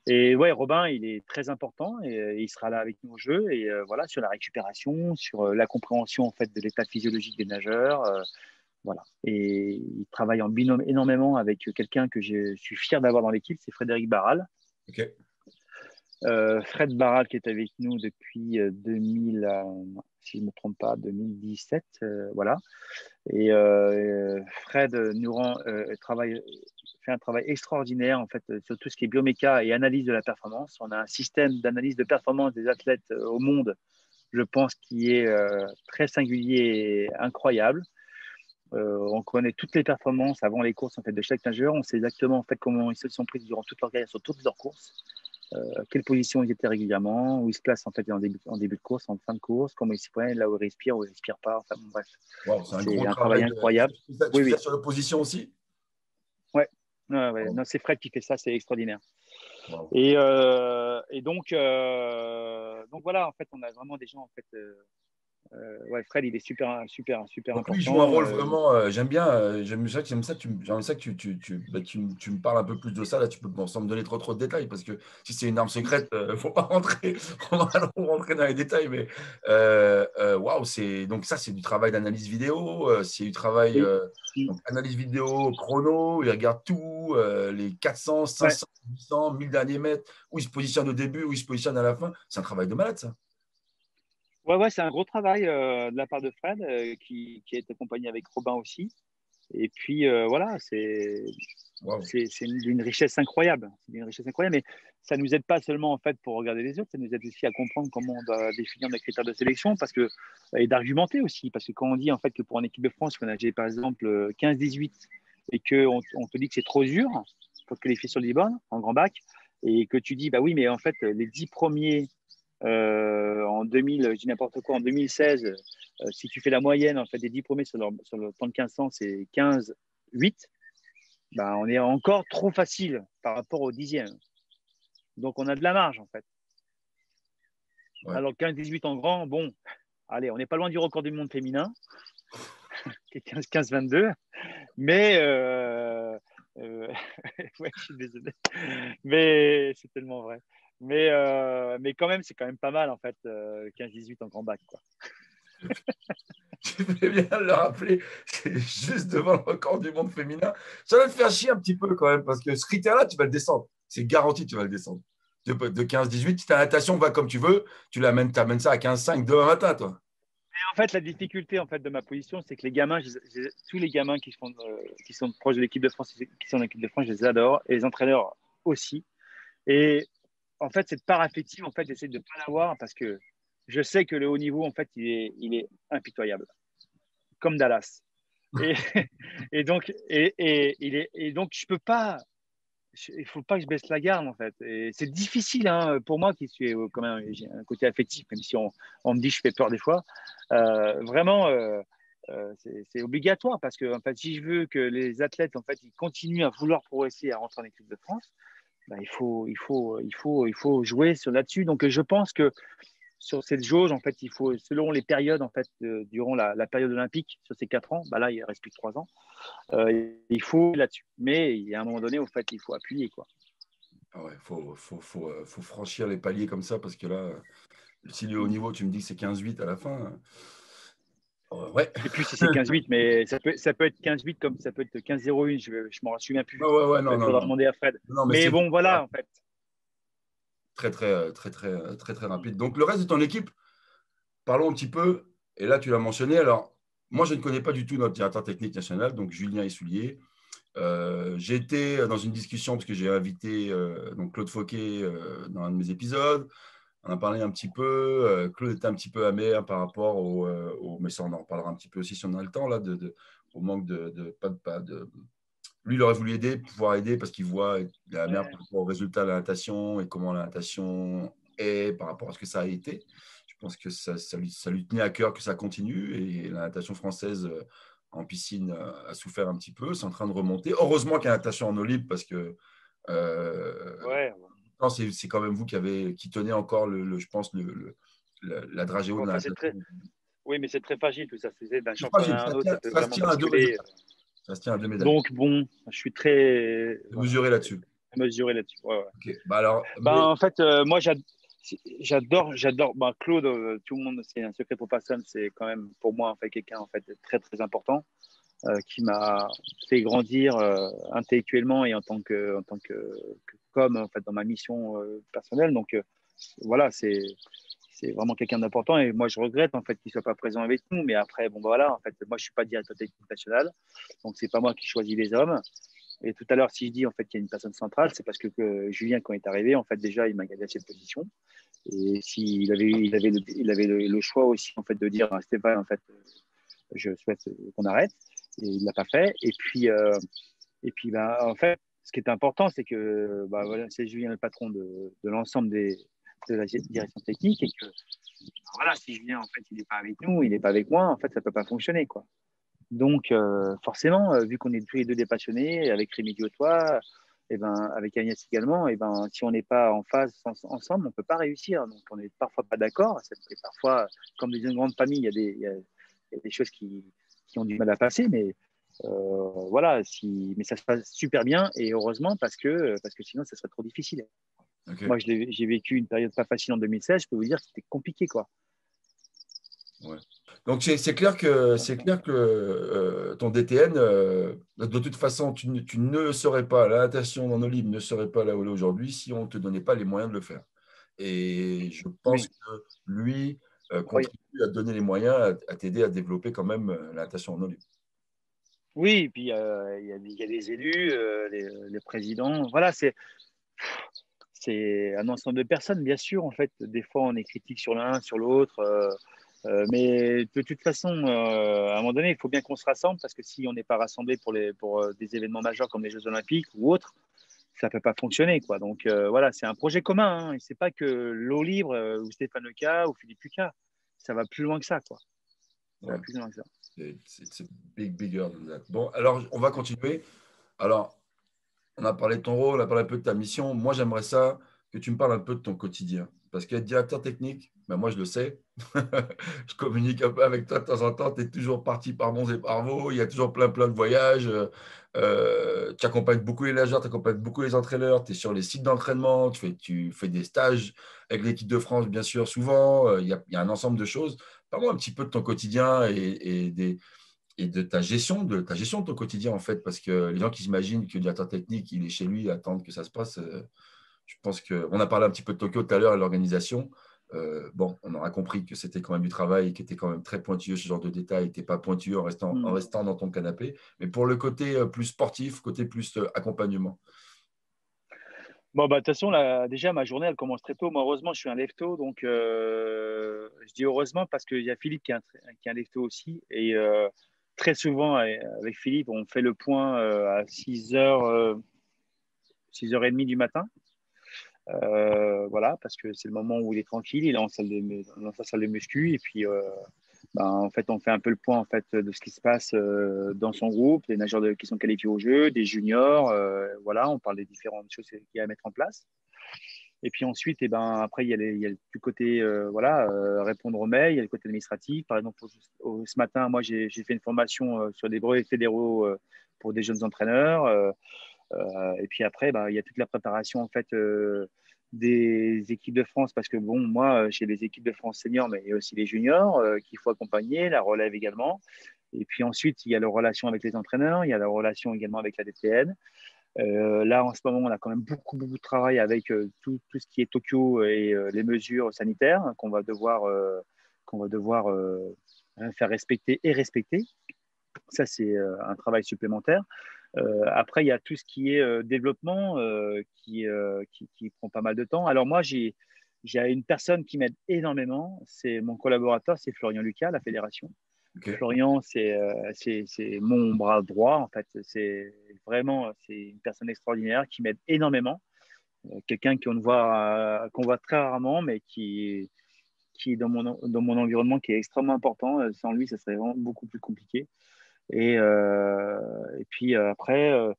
Et ouais, Robin, il est très important, et il sera là avec nous au jeu, et voilà, sur la récupération, sur la compréhension, en fait, de l'état physiologique des nageurs, voilà. Et il travaille en binôme énormément avec quelqu'un que je suis fier d'avoir dans l'équipe, c'est Frédéric Barral. Ok. Fred Barral qui est avec nous depuis 2000, si je ne me trompe pas, 2017, voilà. Et Fred fait un travail extraordinaire en fait sur tout ce qui est bioméca et analyse de la performance. On a un système d'analyse de performance des athlètes au monde, je pense, qui est très singulier et incroyable. On connaît toutes les performances avant les courses en fait de chaque nageur. On sait exactement en fait comment ils se sont pris durant toute leur carrière sur toutes leurs courses. Quelle position ils étaient régulièrement, où ils se placent en fait en début de course, en fin de course, comment ils s'y prennent, là où ils respirent, où ils ne respirent pas. Enfin, bon, bref, Wow, c'est un c'est gros un travail. travail incroyable. Tu Oui, fais ça oui, sur l'opposition aussi? ouais. Ouais. Wow. Non, c'est Fred qui fait ça, c'est extraordinaire. Wow. Et donc voilà, en fait, on a vraiment des gens en fait Ouais, Fred, il est super, super, super Donc lui, il joue un important. rôle vraiment. J'aime bien. J'aime ça. J'aime ça que tu me parles un peu plus de ça. Là, tu peux sans me donner trop de détails parce que si c'est une arme secrète, faut pas rentrer. On va pas rentrer dans les détails. Mais waouh, donc ça, c'est du travail d'analyse vidéo. C'est du travail Oui. donc analyse vidéo, chrono. Il regarde tout, les 400, Ouais. 500, 800, 1000 derniers mètres. Où il se positionne au début, où il se positionne à la fin. C'est un travail de malade, ça. Ouais, c'est un gros travail de la part de Fred qui est accompagné avec Robin aussi. Et puis voilà, Waouh. c'est d'une richesse incroyable. C'est d'une richesse incroyable, mais ça nous aide pas seulement en fait pour regarder les autres, ça nous aide aussi à comprendre comment on doit définir nos critères de sélection, parce que et d'argumenter aussi, parce que quand on dit en fait que pour une équipe de France, qu'on a par exemple 15-18 et que on te dit que c'est trop dur pour te qualifier sur le Liban en grand bac, et que tu dis bah oui, mais en fait les 10 premiers en 2000, je dis n'importe quoi, en 2016, si tu fais la moyenne en fait des 10 premiers sur le temps de 1500, c'est 15-8. Ben, on est encore trop facile par rapport au dixième. Donc, on a de la marge, en fait. Ouais. Alors, 15-18 en grand, bon, allez, on n'est pas loin du record du monde féminin, qui est 15-22, mais, ouais, je suis désolé, mais c'est tellement vrai. Mais quand même, c'est quand même pas mal, en fait, 15-18 en grand bac, quoi. Tu fais bien de le rappeler, c'est juste devant le record du monde féminin. Ça va te faire chier un petit peu quand même, parce que ce critère-là, tu vas le descendre. C'est garanti, tu vas le descendre. De 15-18, si ta natation va comme tu veux, tu amènes ça à 15-5 demain matin, toi. En fait, la difficulté en fait, de ma position, c'est que les gamins, tous les gamins qui sont proches de l'équipe de France, qui sont en équipe de France, je les adore, et les entraîneurs aussi. Et en fait, cette part affective, en fait, j'essaie de ne pas l'avoir parce que je sais que le haut niveau, en fait, il est impitoyable, comme Dallas. Et, et donc, je peux pas, il faut pas que je baisse la garde, en fait. Et c'est difficile, hein, pour moi qui suis quand même, j'ai un côté affectif, même si on me dit que je fais peur des fois. Vraiment, c'est obligatoire parce que, en fait, si je veux que les athlètes, en fait, ils continuent à vouloir progresser, à rentrer en équipe de France, bah, il faut jouer sur là-dessus. Donc, je pense que sur cette jauge, en fait, il faut, selon les périodes, en fait, durant la période olympique, sur ces 4 ans, bah là, il reste plus que 3 ans, il faut là-dessus. Mais il y a un moment donné, en fait, il faut appuyer, quoi. Ah ouais, faut franchir les paliers comme ça, parce que là, si le haut niveau, tu me dis que c'est 15-8 à la fin, ouais. Je sais plus si c'est 15-8, mais ça peut être 15-8 comme ça peut être 15-01, je m'en souviens plus. Ouais, non, Il non, faudra non. demander à Fred. Non, mais Mais c'est bon, voilà, en fait. très rapide. Donc, le reste de ton équipe, parlons un petit peu. Et là, tu l'as mentionné. Alors, moi, je ne connais pas du tout notre directeur technique national, donc Julien Essoulier. J'ai été dans une discussion parce que j'ai invité donc Claude Fauquet dans un de mes épisodes. On a parlé un petit peu. Claude était un petit peu amer par rapport mais ça, on en reparlera un petit peu aussi si on a le temps, là, au manque pas de. Lui, il aurait voulu aider, pouvoir aider parce qu'il voit la merde par rapport au résultat de la natation et comment la natation est par rapport à ce que ça a été. Je pense que ça lui tenait à cœur que ça continue, et la natation française en piscine a souffert un petit peu. C'est en train de remonter. Heureusement qu'il y a la natation en eau libre, parce que Ouais, c'est quand même vous qui tenez encore, je pense, la dragée haute de la enfin, natation. oui, mais c'est très fragile tout ça. C'est d'un C'est fragile, championnat à un autre, ça peut ça se vraiment tient à deux basculer. résultats. Ça se tient à deux médailles. Donc, bon, je suis très voilà, Mesuré là-dessus. mesuré là-dessus. Ouais, ouais. Ok. Bah alors, Ben, en fait, moi, j'adore. Ben, Claude, tout le monde, c'est un secret pour personne. C'est quand même, pour moi, en fait, quelqu'un en fait, de très, très important qui m'a fait grandir intellectuellement et en tant que comme, en fait, dans ma mission personnelle. Donc, voilà, c'est vraiment quelqu'un d'important. Et moi, je regrette, en fait, qu'il soit pas présent avec nous. Mais après, bon, ben, voilà, en fait, moi, je suis pas directeur technique national. Donc, c'est pas moi qui choisis les hommes. Et tout à l'heure, si je dis en fait qu'il y a une personne centrale, c'est parce que Julien, quand il est arrivé, en fait, déjà, il m'a gardé à cette position. Et s'il avait, il avait le choix aussi en fait de dire à Stéphane, en fait, je souhaite qu'on arrête. Et il l'a pas fait. Et puis, bah, en fait, ce qui est important, c'est que bah, voilà, c'est Julien le patron de l'ensemble de la direction technique et que voilà, si Julien en fait il n'est pas avec nous, il n'est pas avec moi, en fait, ça peut pas fonctionner quoi. Donc, forcément, vu qu'on est tous les deux des passionnés, avec Rémi Diotois, et ben, avec Agnès également, et ben, si on n'est pas en phase ensemble, on ne peut pas réussir. Donc, on n'est parfois pas d'accord. Et parfois, comme dans une grande famille, il y a des choses qui ont du mal à passer, mais voilà, mais ça se passe super bien et heureusement parce que sinon, ça serait trop difficile. Ok. Moi, j'ai vécu une période pas facile en 2016. Je peux vous dire que c'était compliqué, quoi. Ouais. Donc c'est clair que ton DTN, de toute façon, tu ne serais pas, la natation dans nos livres ne serait pas là où elle est aujourd'hui si on ne te donnait pas les moyens de le faire. Et je pense Oui, que lui oui, contribue à te donner les moyens, à t'aider à développer quand même la natation en eau libre. oui. Et puis il y a des élus, les présidents. Voilà, c'est un ensemble de personnes, bien sûr. En fait, des fois, on est critique sur l'un, sur l'autre. Mais de toute façon, à un moment donné, il faut bien qu'on se rassemble parce que si on n'est pas rassemblé pour des événements majeurs comme les Jeux Olympiques ou autres, ça ne peut pas fonctionner, quoi. Donc voilà, c'est un projet commun. Hein, et c'est pas que l'eau libre ou Stéphane Leca ou Philippe Lucas. Ça va plus loin que ça, quoi. Ça va Ouais. plus loin que ça. C'est bigger than that. Bon, alors on va continuer. Alors, on a parlé de ton rôle, on a parlé un peu de ta mission. Moi, j'aimerais ça que tu me parles un peu de ton quotidien. Parce qu'être directeur technique, ben moi, je le sais. Je communique un peu avec toi de temps en temps. Tu es toujours parti par bons et par veaux. Il y a toujours plein de voyages. Tu accompagnes beaucoup les nageurs, tu accompagnes beaucoup les entraîneurs. Tu es sur les sites d'entraînement. Tu fais des stages avec l'équipe de France, bien sûr, souvent. Il y a un ensemble de choses. Parle-moi un petit peu de ton quotidien et de ta gestion de ton quotidien, en fait, parce que les gens qui s'imaginent que le directeur technique, il est chez lui, attendent que ça se passe. Je pense qu'on a parlé un petit peu de Tokyo tout à l'heure et de l'organisation. Bon, on aura compris que c'était quand même du travail, qui était quand même très pointilleux, ce genre de détails, n'était pas pointilleux en Hmm. restant dans ton canapé. Mais pour le côté plus sportif, côté plus accompagnement. Bon, bah, de toute façon, là, déjà, ma journée, elle commence très tôt. Moi, heureusement, je suis un lève-tôt. Donc, je dis heureusement parce qu'il y a Philippe qui est un lève-tôt aussi. Et très souvent, avec Philippe, on fait le point à 6h30 du matin. Voilà, parce que c'est le moment où il est tranquille. Il est dans sa salle de muscu. Et puis, ben, en fait, on fait un peu le point en fait, de ce qui se passe dans son groupe, les nageurs qui sont qualifiés au jeu, des juniors. Voilà, on parle des différentes choses qu'il y a à mettre en place. Et puis ensuite, et ben, après, il y a du côté voilà, répondre aux mails, il y a le côté administratif. Par exemple, ce matin, moi, j'ai fait une formation sur des brevets fédéraux pour des jeunes entraîneurs. Et puis après, ben, il y a toute la préparation en fait, des équipes de France, parce que bon, moi, j'ai les équipes de France seniors, mais il y a aussi les juniors qu'il faut accompagner, la relève également. Et puis ensuite, il y a la relation avec les entraîneurs, il y a la relation également avec la DTN. Là, en ce moment, on a quand même beaucoup de travail avec tout ce qui est Tokyo et les mesures sanitaires qu'on va devoir faire respecter et respecter. Ça, c'est un travail supplémentaire. Après, il y a tout ce qui est développement qui prend pas mal de temps. Alors moi, j'ai une personne qui m'aide énormément. C'est mon collaborateur, c'est Florian Lucas, la fédération. OK. Florian, c'est mon bras droit, en fait. C'est une personne extraordinaire qui m'aide énormément. Quelqu'un qu'on voit très rarement, mais qui est dans mon environnement, qui est extrêmement important. Sans lui, ça serait vraiment beaucoup plus compliqué. Et puis après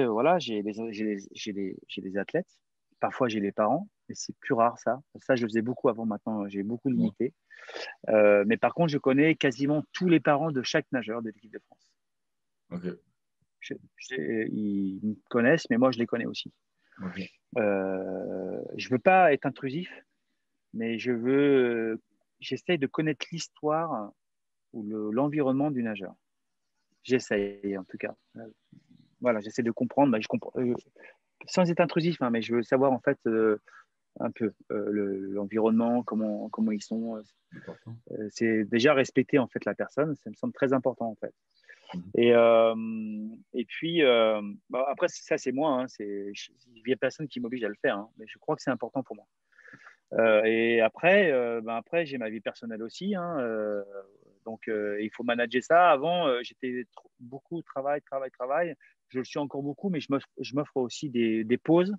voilà, j'ai des athlètes. Parfois, j'ai les parents, mais c'est plus rare ça. Ça, je le faisais beaucoup avant. Maintenant, j'ai beaucoup Bon, limité. Mais par contre, je connais quasiment tous les parents de chaque nageur de l'équipe de France. OK. Ils me connaissent, mais moi, je les connais aussi. OK. Je veux pas être intrusif, mais j'essaye de connaître l'histoire ou l'environnement du nageur. J'essaye, en tout cas. Voilà, j'essaie de comprendre. Bah, je comprends, sans être intrusif, hein, mais je veux savoir, en fait, un peu l'environnement, comment ils sont. Important. C'est déjà respecter, en fait, la personne. Ça me semble très important, en fait. Mhm. Et, euh, et puis, bah, après, ça, c'est moi. Hein, il n'y a personne qui m'oblige à le faire. Hein, mais je crois que c'est important pour moi. Et après, après j'ai ma vie personnelle aussi. Hein, donc, il faut manager ça. Avant, j'étais beaucoup travail. Je le suis encore beaucoup, mais je m'offre aussi des pauses.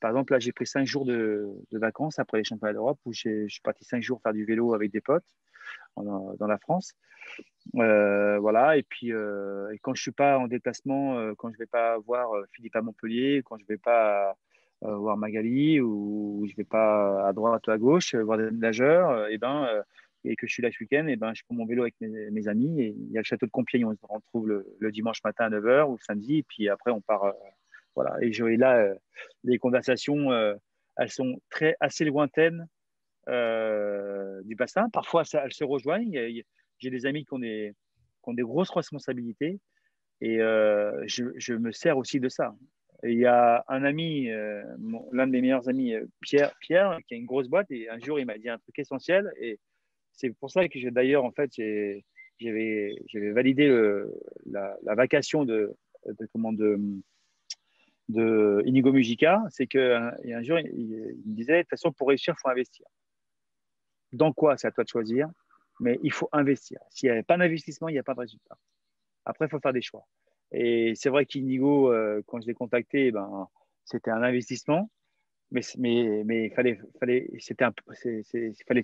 Par exemple, là, j'ai pris 5 jours de vacances après les championnats d'Europe où je suis parti 5 jours faire du vélo avec des potes. dans la France. Voilà. Et puis, et quand je suis pas en déplacement, quand je vais pas voir Philippe à Montpellier, quand je vais pas voir Magali ou je vais pas à droite ou à gauche voir des nageurs, et que je suis là ce week-end, et ben, je prends mon vélo avec mes amis et il y a le château de Compiègne, on se retrouve le dimanche matin à 9h ou le samedi, et puis après on part. Voilà. Et là, les conversations, elles sont assez lointaines du bassin. Parfois, elles se rejoignent. J'ai des amis qui ont des grosses responsabilités et je me sers aussi de ça. Et il y a un ami, l'un de mes meilleurs amis, Pierre, qui a une grosse boîte, et un jour, il m'a dit un truc essentiel. Et c'est pour ça que d'ailleurs, en fait, j'avais validé la vacation de Inigo Mujica. C'est qu'un jour, il me disait, de toute façon, pour réussir, il faut investir. Dans quoi, c'est à toi de choisir, mais il faut investir. S'il n'y a pas d'investissement, il n'y a pas de résultat. Après, il faut faire des choix. Et c'est vrai qu'Inigo, quand je l'ai contacté, c'était un investissement, mais il fallait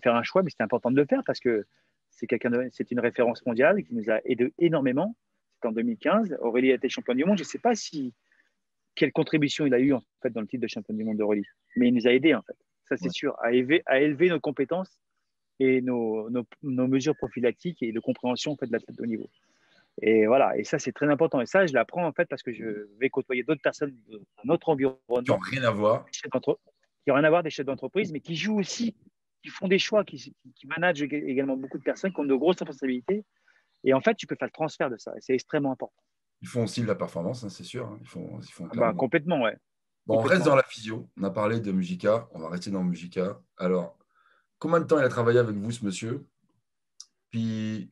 faire un choix, mais c'était important de le faire parce que c'est une référence mondiale qui nous a aidé énormément. C'était en 2015. Aurélie a été championne du monde. Je ne sais pas quelle contribution il a eu en fait dans le titre de championne du monde d'Aurélie, mais il nous a aidés en fait. Ça, c'est sûr, à élever nos compétences et nos mesures prophylactiques et de compréhension en fait, de l'athlète de haut niveau. Et voilà, et ça, c'est très important. Et ça, je l'apprends en fait parce que je vais côtoyer d'autres personnes de notre environnement qui n'ont rien à voir, qui n'ont rien à voir, des chefs d'entreprise, mais qui jouent aussi, qui font des choix, qui managent également beaucoup de personnes qui ont de grosses responsabilités. Et en fait, tu peux faire le transfert de ça. Et c'est extrêmement important. ils font aussi de la performance, hein, c'est sûr. Hein. Ils font clairement. Complètement, ouais. Bon, on reste dans la physio. On a parlé de Mujica. On va rester dans Mujica. Alors, combien de temps il a travaillé avec vous, ce monsieur? Puis,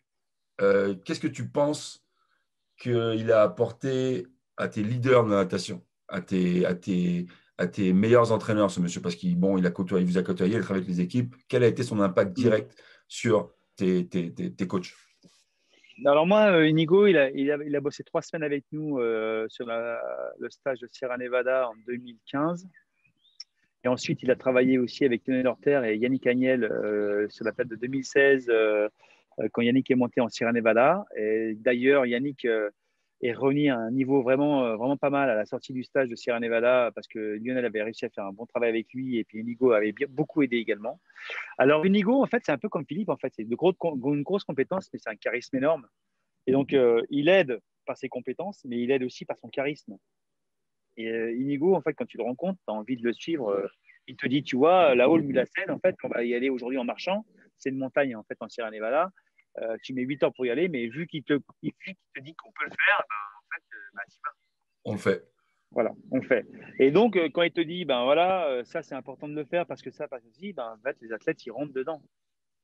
qu'est-ce que tu penses qu'il a apporté à tes leaders de la natation, à tes meilleurs entraîneurs, ce monsieur? Parce qu'il il vous a côtoyé, il travaille avec les équipes. Quel a été son impact direct sur tes coachs? Alors moi, Inigo, il a bossé 3 semaines avec nous sur le stage de Sierra Nevada en 2015. Et ensuite, il a travaillé aussi avec Tony Lorter et Yannick Agnel sur la fête de 2016, quand Yannick est monté en Sierra Nevada. Et d'ailleurs, Yannick est revenu à un niveau vraiment pas mal à la sortie du stage de Sierra Nevada parce que Lionel avait réussi à faire un bon travail avec lui et puis Inigo avait beaucoup aidé également. Alors, Inigo, en fait, c'est un peu comme Philippe, en fait. C'est une grosse compétence, mais c'est un charisme énorme. Et donc, il aide par ses compétences, mais il aide aussi par son charisme. Et Inigo, en fait, quand tu le rencontres, tu as envie de le suivre. Il te dit, tu vois, là-haut, le Mulhacène, en fait, on va y aller aujourd'hui en marchant. C'est une montagne, en fait, en Sierra Nevada. Tu mets 8 heures pour y aller, mais vu qu'il te dit qu'on peut le faire, en fait, tu vas. On le fait. Voilà, on le fait. Et donc, quand il te dit, voilà, ça, c'est important de le faire parce que ça, parce que si, en fait, les athlètes, ils rentrent dedans.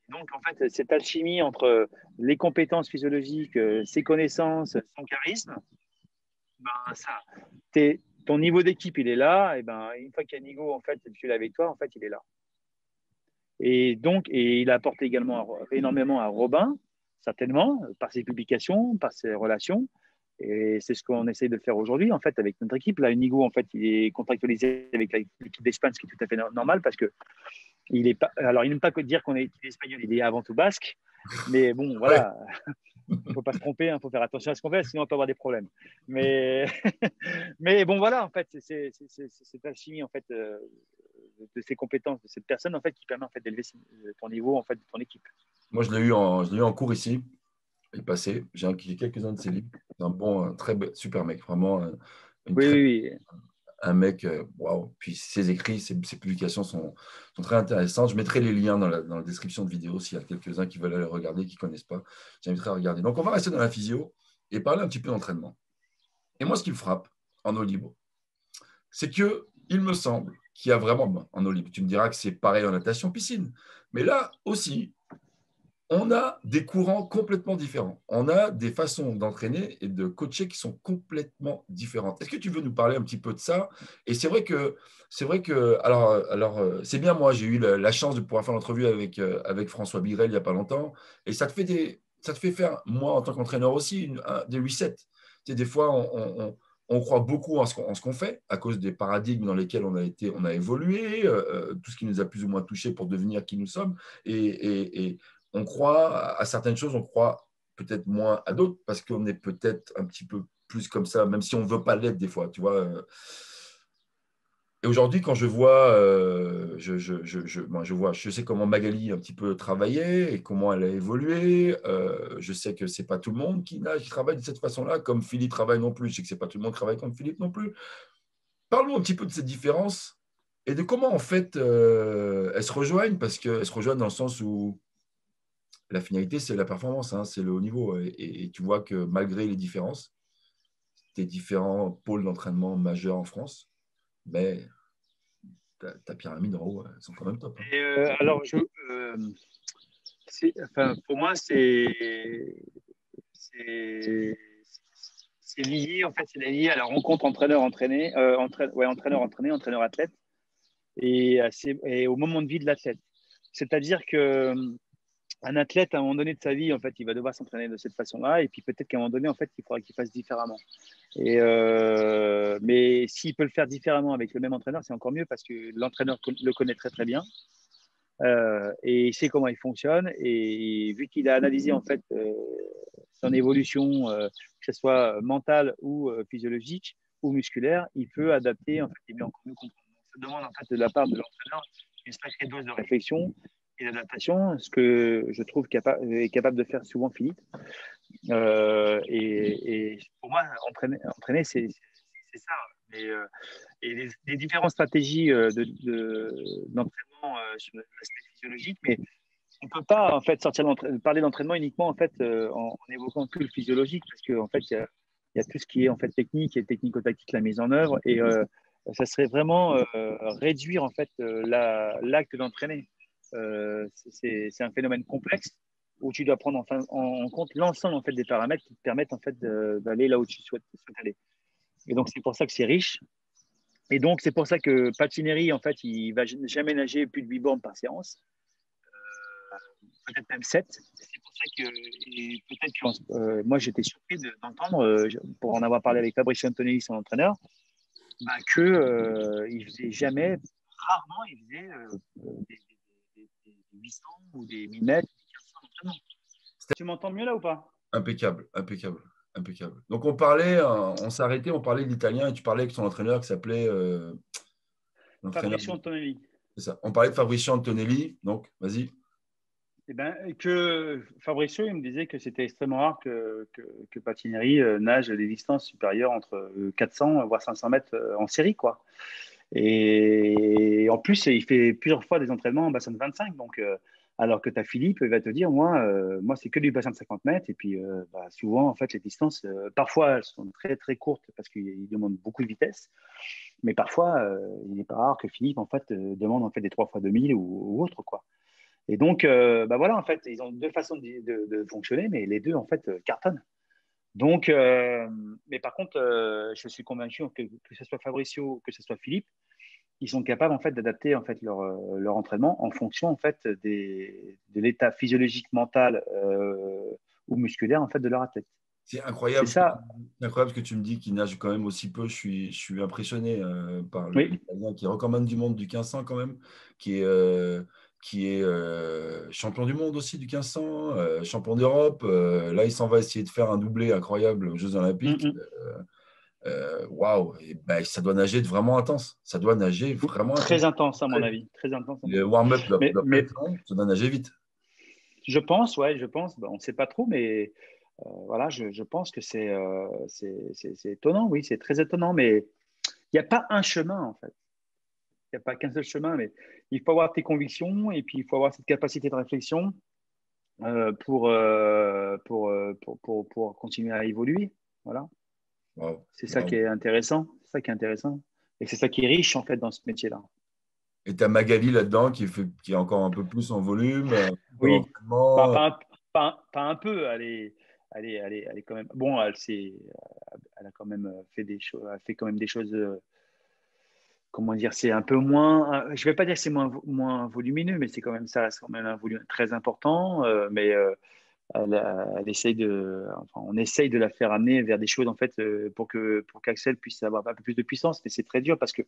Donc, en fait, cette alchimie entre les compétences physiologiques, ses connaissances, son charisme, ton niveau d'équipe, il est là. Et une fois qu'il y a Nigo, en fait, tu l'as avec toi, en fait, il est là. Et donc, il apporte également énormément à Robin, certainement, par ses publications, par ses relations. Et c'est ce qu'on essaye de faire aujourd'hui, en fait, avec notre équipe. Là, Inigo, en fait, il est contractualisé avec l'équipe d'Espagne, ce qui est tout à fait normal parce que il est pas. Alors, il n'aime pas que dire qu'on est espagnol, il est avant tout basque. Mais bon, voilà, il ne faut pas se tromper, il faut faire attention à ce qu'on fait, sinon on peut avoir des problèmes. Mais bon, voilà, en fait, c'est cette alchimie, en fait, de ses compétences, de cette personne, en fait, qui permet en fait d'élever ton niveau, en fait, de ton équipe. Moi, je l'ai eu en cours ici. Il est passé. J'ai quelques-uns de ses livres. C'est un très super mec, vraiment. Oui. Un mec, waouh. Puis ses écrits, ses publications sont très intéressantes. Je mettrai les liens dans la description de vidéo s'il y a quelques-uns qui veulent aller regarder, qui ne connaissent pas. J'inviterai à regarder. Donc, on va rester dans la physio et parler un petit peu d'entraînement. Et moi, ce qui me frappe en eau libre, c'est qu'il me semble qu'il y a vraiment, en eau libre, tu me diras que c'est pareil en natation, piscine. Mais là aussi, on a des courants complètement différents. On a des façons d'entraîner et de coacher qui sont complètement différentes. Est-ce que tu veux nous parler un petit peu de ça? Et c'est vrai que, alors, c'est bien, moi, j'ai eu la chance de pouvoir faire l'entrevue avec François Birel il n'y a pas longtemps. Et ça te fait faire, moi, en tant qu'entraîneur aussi, des resets. Tu sais, des fois, on croit beaucoup en ce qu'on fait à cause des paradigmes dans lesquels on a évolué, tout ce qui nous a plus ou moins touché pour devenir qui nous sommes. Et on croit à certaines choses, on croit peut-être moins à d'autres parce qu'on est peut-être un petit peu plus comme ça, même si on ne veut pas l'être des fois, tu vois. Et aujourd'hui, quand je vois, moi, je sais comment Magali un petit peu travaillait et comment elle a évolué. Je sais que c'est pas tout le monde qui nage, qui travaille de cette façon-là, comme Philippe travaille non plus. Je sais que c'est pas tout le monde qui travaille comme Philippe non plus. Parlons un petit peu de ces différences et de comment en fait elles se rejoignent, parce qu'elles se rejoignent dans le sens où la finalité c'est la performance, hein, c'est le haut niveau. Et tu vois que malgré les différences, tes différents pôles d'entraînement majeurs en France, mais ta pyramide en haut, elles sont quand même top, hein. Et, alors, enfin, pour moi, c'est c'est lié, en fait, c'est lié à la rencontre entraîneur-entraîné, entraîneur-entraîné, entraîneur-athlète et au moment de vie de l'athlète. C'est-à-dire que un athlète, à un moment donné de sa vie, en fait, il va devoir s'entraîner de cette façon-là, et puis peut-être qu'à un moment donné, en fait, il faudra qu'il fasse différemment. Mais s'il peut le faire différemment avec le même entraîneur, c'est encore mieux parce que l'entraîneur le connaît très très bien et il sait comment il fonctionne. Et vu qu'il a analysé en fait son évolution, que ce soit mentale ou physiologique ou musculaire, il peut adapter en fait, et mieux mieux comprendre. Ça demande en fait de la part de l'entraîneur une sacrée dose de réflexion et d'adaptation, ce que je trouve est capable de faire souvent Philippe. Et pour moi, entraîner c'est ça. Et les différentes stratégies d'entraînement sur l'aspect physiologique, mais on ne peut pas en fait parler d'entraînement uniquement en fait en évoquant que le physiologique, parce qu'en fait il y a tout ce qui est en fait technique et technico-tactique, la mise en œuvre, et ça serait vraiment réduire en fait l'acte d'entraîner. C'est un phénomène complexe où tu dois prendre en compte l'ensemble en fait des paramètres qui te permettent en fait d'aller là où tu souhaites aller. Et donc c'est pour ça que c'est riche. Et donc c'est pour ça que Patineri en fait il va jamais nager plus de 8 bornes par séance, peut-être même 7. C'est pour ça que peut-être que moi j'étais surpris d'entendre pour en avoir parlé avec Fabrice Antonelli, son entraîneur, bah, que il faisait jamais, rarement il faisait des 800 ou des 1000 mètres, des 1500 d'entraînement. Tu m'entends mieux là ou pas? Impeccable, impeccable, impeccable. Donc on parlait, on s'est arrêté, on parlait de l'italien et tu parlais avec son entraîneur qui s'appelait l'entraîneur. Fabrice Antonelli. C'est ça. On parlait de Fabricio Antonelli, donc vas-y. Eh ben, que Fabricio, il me disait que c'était extrêmement rare que Patineri nage des distances supérieures entre 400 voire 500 mètres en série, quoi. Et en plus, il fait plusieurs fois des entraînements en bassin de 25. Donc, alors que tu as Philippe, il va te dire, moi c'est que du bassin de 50 mètres. Et puis, souvent, en fait, les distances, parfois, elles sont très, très courtes parce qu'il demande beaucoup de vitesse. Mais parfois, il n'est pas rare que Philippe, en fait, demande en fait, des 3 fois 2000 ou autre, quoi. Et donc, voilà, en fait, ils ont deux façons de fonctionner, mais les deux, en fait, cartonnent. Donc, mais par contre, je suis convaincu que ce soit Fabricio, que ce soit Philippe, ils sont capables en fait d'adapter en fait leur entraînement en fonction en fait de l'état physiologique, mental ou musculaire en fait de leur athlète. C'est C'est incroyable, ça. c'est incroyable ce que tu me dis qu'il nage quand même aussi peu. Je suis impressionné par Oui. l'Italien qui est recordman du monde du 1500 quand même, qui est champion du monde aussi du 1500, champion d'Europe. Là, il s'en va essayer de faire un doublé incroyable aux Jeux Olympiques. Mm-hmm. Waouh, ben, ça doit nager vraiment intense. Ça doit nager vraiment intense. Très intense à mon avis. Très intense. À mon Le avis. warm-up doit pas Mais être long, ça doit nager vite. je pense, ouais, je pense. On ne sait pas trop, mais voilà, je pense que c'est étonnant. Oui, c'est très étonnant, mais il n'y a pas un chemin en fait. Il n'y a pas qu'un seul chemin, mais il faut avoir tes convictions et puis il faut avoir cette capacité de réflexion pour continuer à évoluer. Voilà. Wow, C'est ça qui wow. est intéressant. C'est ça qui est intéressant. Et c'est ça qui est riche, en fait, dans ce métier-là. Et tu as Magali là-dedans qui est encore un peu plus en volume, dans Oui. l'entraînement. Pas un peu. Elle est quand même. Bon, elle a quand même fait des choses. Elle fait quand même des choses. Comment dire, c'est un peu moins. Je ne vais pas dire que c'est moins volumineux, mais c'est quand même ça reste quand même un volume très important. Mais elle essaye enfin, on essaye de la faire amener vers des choses en fait pour qu'Axel puisse avoir un peu plus de puissance, mais c'est très dur parce que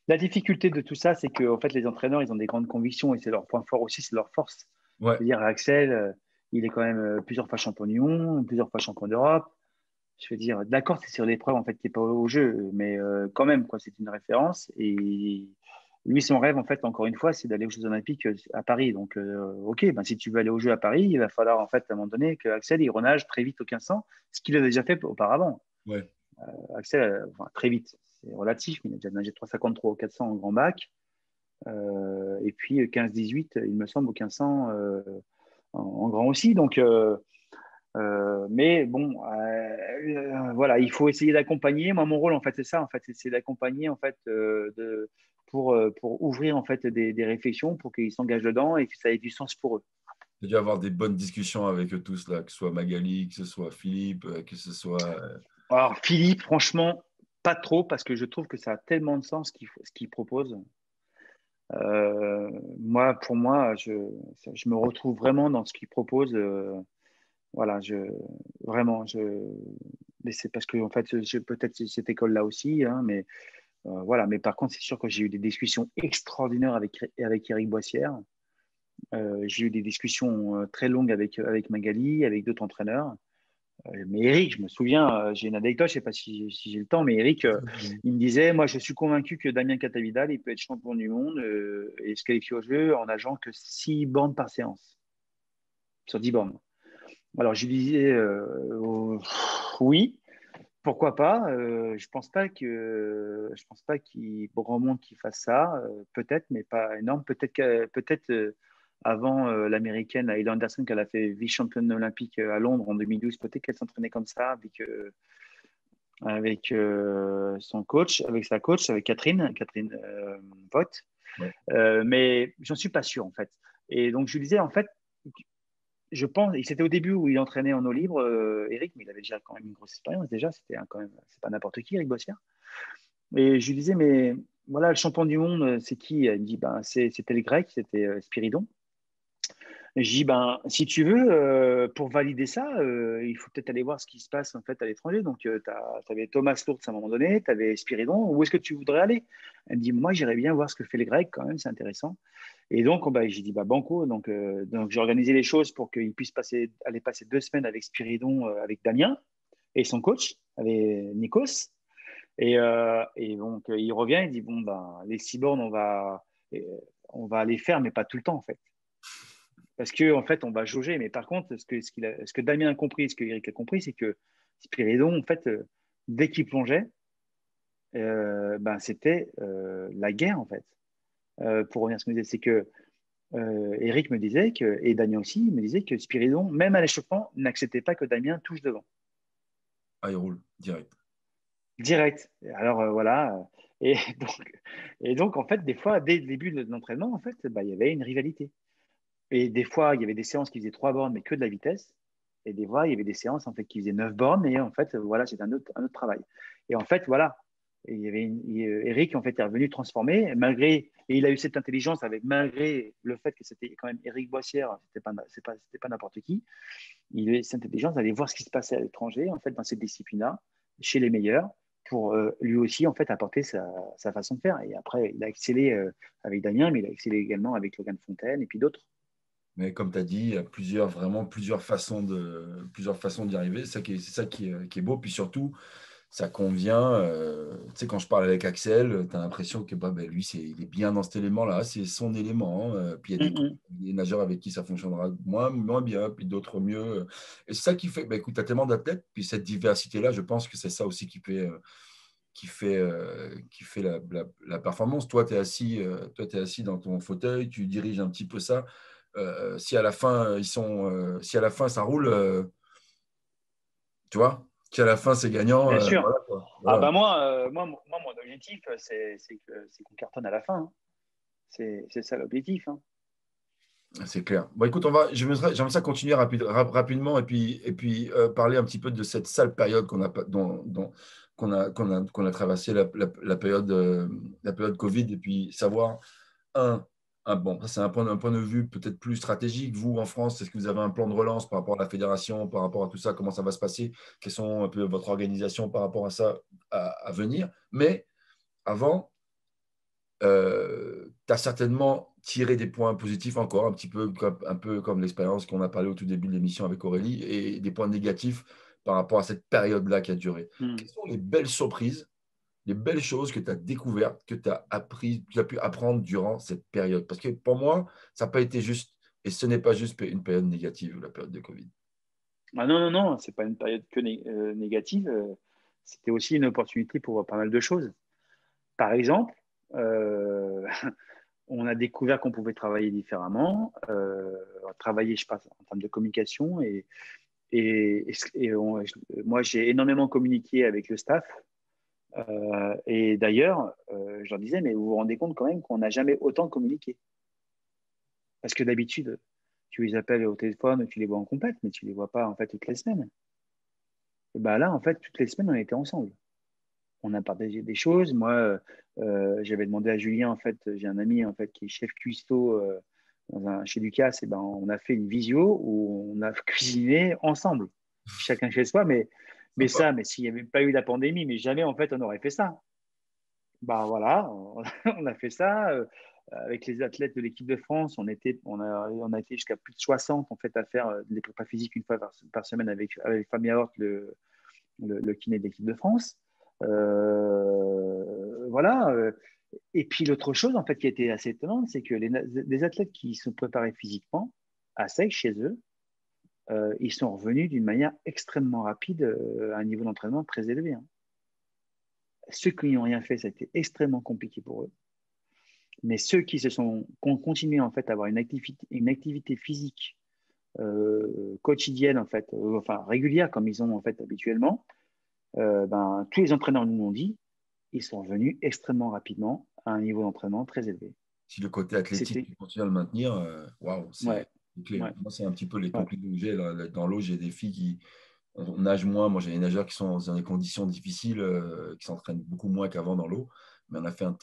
la difficulté de tout ça, c'est que en fait les entraîneurs ils ont des grandes convictions et c'est leur point fort aussi, c'est leur force. Ouais. Je veux dire, Axel, il est quand même plusieurs fois champion du monde, plusieurs fois champion d'Europe. Je veux dire, d'accord, c'est sur l'épreuve en fait qui n'est pas au jeu, mais quand même, quoi, c'est une référence. Et lui, son rêve, en fait, encore une fois, c'est d'aller aux Jeux Olympiques à Paris. Donc, ok, ben, si tu veux aller aux Jeux à Paris, il va falloir, en fait, à un moment donné, que Axel, il renage très vite au 1500, ce qu'il avait déjà fait auparavant. Ouais. Axel, enfin, très vite, c'est relatif, mais il a déjà nagé 3,53 au 400 en grand bac. Et puis 15-18, il me semble, au 1500 en grand aussi. Donc, mais bon, voilà, il faut essayer d'accompagner. Moi, mon rôle, en fait, c'est ça, en fait, c'est d'accompagner, en fait, pour ouvrir, en fait, des réflexions, pour qu'ils s'engagent dedans et que ça ait du sens pour eux. Tu as dû avoir des bonnes discussions avec eux tous, là, que ce soit Magali, que ce soit Philippe, que ce soit. Alors, Philippe, franchement, pas trop, parce que je trouve que ça a tellement de sens ce qu'il propose. Moi, pour moi, je me retrouve vraiment dans ce qu'il propose. Voilà, vraiment, mais c'est parce que en fait, peut-être cette école-là aussi, hein, mais voilà. Mais par contre, c'est sûr que j'ai eu des discussions extraordinaires avec Eric Boissière. J'ai eu des discussions très longues avec Magali, avec d'autres entraîneurs. Mais Eric, je me souviens, j'ai une anecdote, je ne sais pas si j'ai le temps, mais Eric, il me disait, moi, je suis convaincu que Damien Catavidal, il peut être champion du monde et se qualifier au jeu en nageant que 6 bornes par séance, sur 10 bornes. Alors, je lui disais, oui, pourquoi pas. Je pense pas qu'il grand monde qui fasse ça. Peut-être, mais pas énorme. Peut-être avant l'américaine Hailey Anderson, qu'elle a fait vice-championne olympique à Londres en 2012. Peut-être qu'elle s'entraînait comme ça avec son coach, avec sa coach, avec Catherine Vaught. Ouais. Mais j'en suis pas sûr en fait. Et donc je lui disais en fait, je pense, et c'était au début où il entraînait en eau libre, Eric, mais il avait déjà quand même une grosse expérience. Déjà, c'était quand même, c'est pas n'importe qui, Eric Boissière. Et je lui disais, mais voilà, le champion du monde, c'est qui? Il me dit, ben, c'était le grec, c'était Spiridon. Et je dis, ben, si tu veux, pour valider ça, il faut peut-être aller voir ce qui se passe en fait à l'étranger. Donc, tu avais Thomas Lourdes à un moment donné, tu avais Spiridon. Où est-ce que tu voudrais aller? Elle me dit, moi, j'irais bien voir ce que fait le grec quand même, c'est intéressant. Et donc, bah, j'ai dit, bah, banco. Donc j'ai organisé les choses pour qu'il puisse aller passer 2 semaines avec Spiridon, avec Damien et son coach, avec Nikos. Et donc, il revient, il dit, bon, bah, les 6 bornes, on va les faire, mais pas tout le temps, en fait. Parce qu'en fait, on va jauger. Mais par contre, ce que Damien a compris, ce que Eric a compris, c'est que Spiridon, en fait, dès qu'il plongeait, ben, c'était la guerre, en fait. Pour revenir à ce que je disais, c'est que Eric me disait et Damien aussi me disait que Spiridon, même à l'échauffement, n'acceptait pas que Damien touche devant. Ah, il roule, direct. Direct. Alors voilà. Et donc, en fait, des fois, dès le début de l'entraînement, en fait, bah, il y avait une rivalité. Et des fois, il y avait des séances qui faisaient 3 bornes, mais que de la vitesse. Et des fois, il y avait des séances en fait, qui faisaient 9 bornes. Et en fait, voilà, c'est un autre travail. Et en fait, voilà. Et il y avait Eric, en fait, est revenu transformer, et il a eu cette intelligence, malgré le fait que c'était quand même Eric Boissière, c'était pas n'importe qui. Il a eu cette intelligence d'aller voir ce qui se passait à l'étranger, en fait, dans cette discipline-là, chez les meilleurs, pour lui aussi, en fait, apporter sa façon de faire. Et après, il a excellé avec Damien, mais il a excellé également avec Logan Fontaine et puis d'autres. Mais comme tu as dit, il y a vraiment plusieurs façons d'y arriver. C'est ça qui est beau. Puis surtout, ça convient. Tu sais, quand je parle avec Axel, tu as l'impression que bah, lui, il est bien dans cet élément-là. C'est son élément. Puis il y a des nageurs avec qui ça fonctionnera moins bien, puis d'autres mieux. Et c'est ça qui fait, bah, écoute, tu as tellement d'athlètes. Puis cette diversité-là, je pense que c'est ça aussi qui fait la performance. Toi, tu es assis dans ton fauteuil, tu diriges un petit peu ça. Si à la fin si à la fin ça roule, tu vois, si à la fin c'est gagnant, Bien sûr. voilà, quoi. Ah Voilà. bah moi, mon objectif, c'est qu'on cartonne à la fin, hein. C'est ça l'objectif, hein. C'est clair. Bon, écoute, j'aimerais ça continuer rapidement et puis parler un petit peu de cette sale période qu'on a traversée, la période Covid, et puis savoir bon, ça c'est un point de vue peut-être plus stratégique. Vous, en France, est-ce que vous avez un plan de relance par rapport à la fédération, par rapport à tout ça? Comment ça va se passer? Quelles sont un peu votre organisation par rapport à ça à venir? Mais avant, tu as certainement tirer des points positifs encore, un peu comme l'expérience qu'on a parlé au tout début de l'émission avec Aurélie, et des points négatifs par rapport à cette période-là qui a duré. Quelles sont les belles surprises, les belles choses que tu as découvertes, que tu as appris, que tu as pu apprendre durant cette période? Parce que pour moi, ça n'a pas été juste, et ce n'est pas juste une période négative, la période de Covid. Ah non, non, non, c'est pas une période que négative. C'était aussi une opportunité pour voir pas mal de choses. Par exemple, euh, on a découvert qu'on pouvait travailler différemment, travailler, je pense, en termes de communication. Moi, j'ai énormément communiqué avec le staff. Et d'ailleurs, je leur disais, mais vous vous rendez compte quand même qu'on n'a jamais autant communiqué. Parce que d'habitude, tu les appelles au téléphone, tu les vois en compète, mais tu ne les vois pas en fait toutes les semaines. Et ben là, en fait, toutes les semaines, on était ensemble. On a partagé des choses. Moi, j'avais demandé à Julien, en fait, j'ai un ami en fait qui est chef cuistot chez Ducasse, et ben on a fait une visio où on a cuisiné ensemble, chacun chez soi. Sympa. Mais s'il n'y avait pas eu la pandémie, mais jamais en fait on aurait fait ça. Bah voilà, on a fait ça avec les athlètes de l'équipe de France. On a été jusqu'à plus de 60 en fait à faire des prépas physiques une fois par semaine avec Fabien Hort, le kiné de l'équipe de France. Voilà. Et puis l'autre chose en fait qui a été assez étonnante, c'est que les athlètes qui se préparaient physiquement à sec chez eux, ils sont revenus d'une manière extrêmement rapide à un niveau d'entraînement très élevé, hein. Ceux qui n'ont rien fait, ça a été extrêmement compliqué pour eux. Mais ceux qui ont continué en fait à avoir une activité physique quotidienne en fait, enfin régulière comme ils ont en fait habituellement, ben, tous les entraîneurs nous l'ont dit, ils sont venus extrêmement rapidement à un niveau d'entraînement très élevé. Si le côté athlétique, C'était tu continues à le maintenir, waouh, ouais, c'est clé. ouais, Moi, c'est un petit peu les ouais. conclusions que j'ai. Là. Dans l'eau, j'ai des filles qui on nage moins. Moi, j'ai des nageurs qui sont dans des conditions difficiles, qui s'entraînent beaucoup moins qu'avant dans l'eau. Mais on a fait un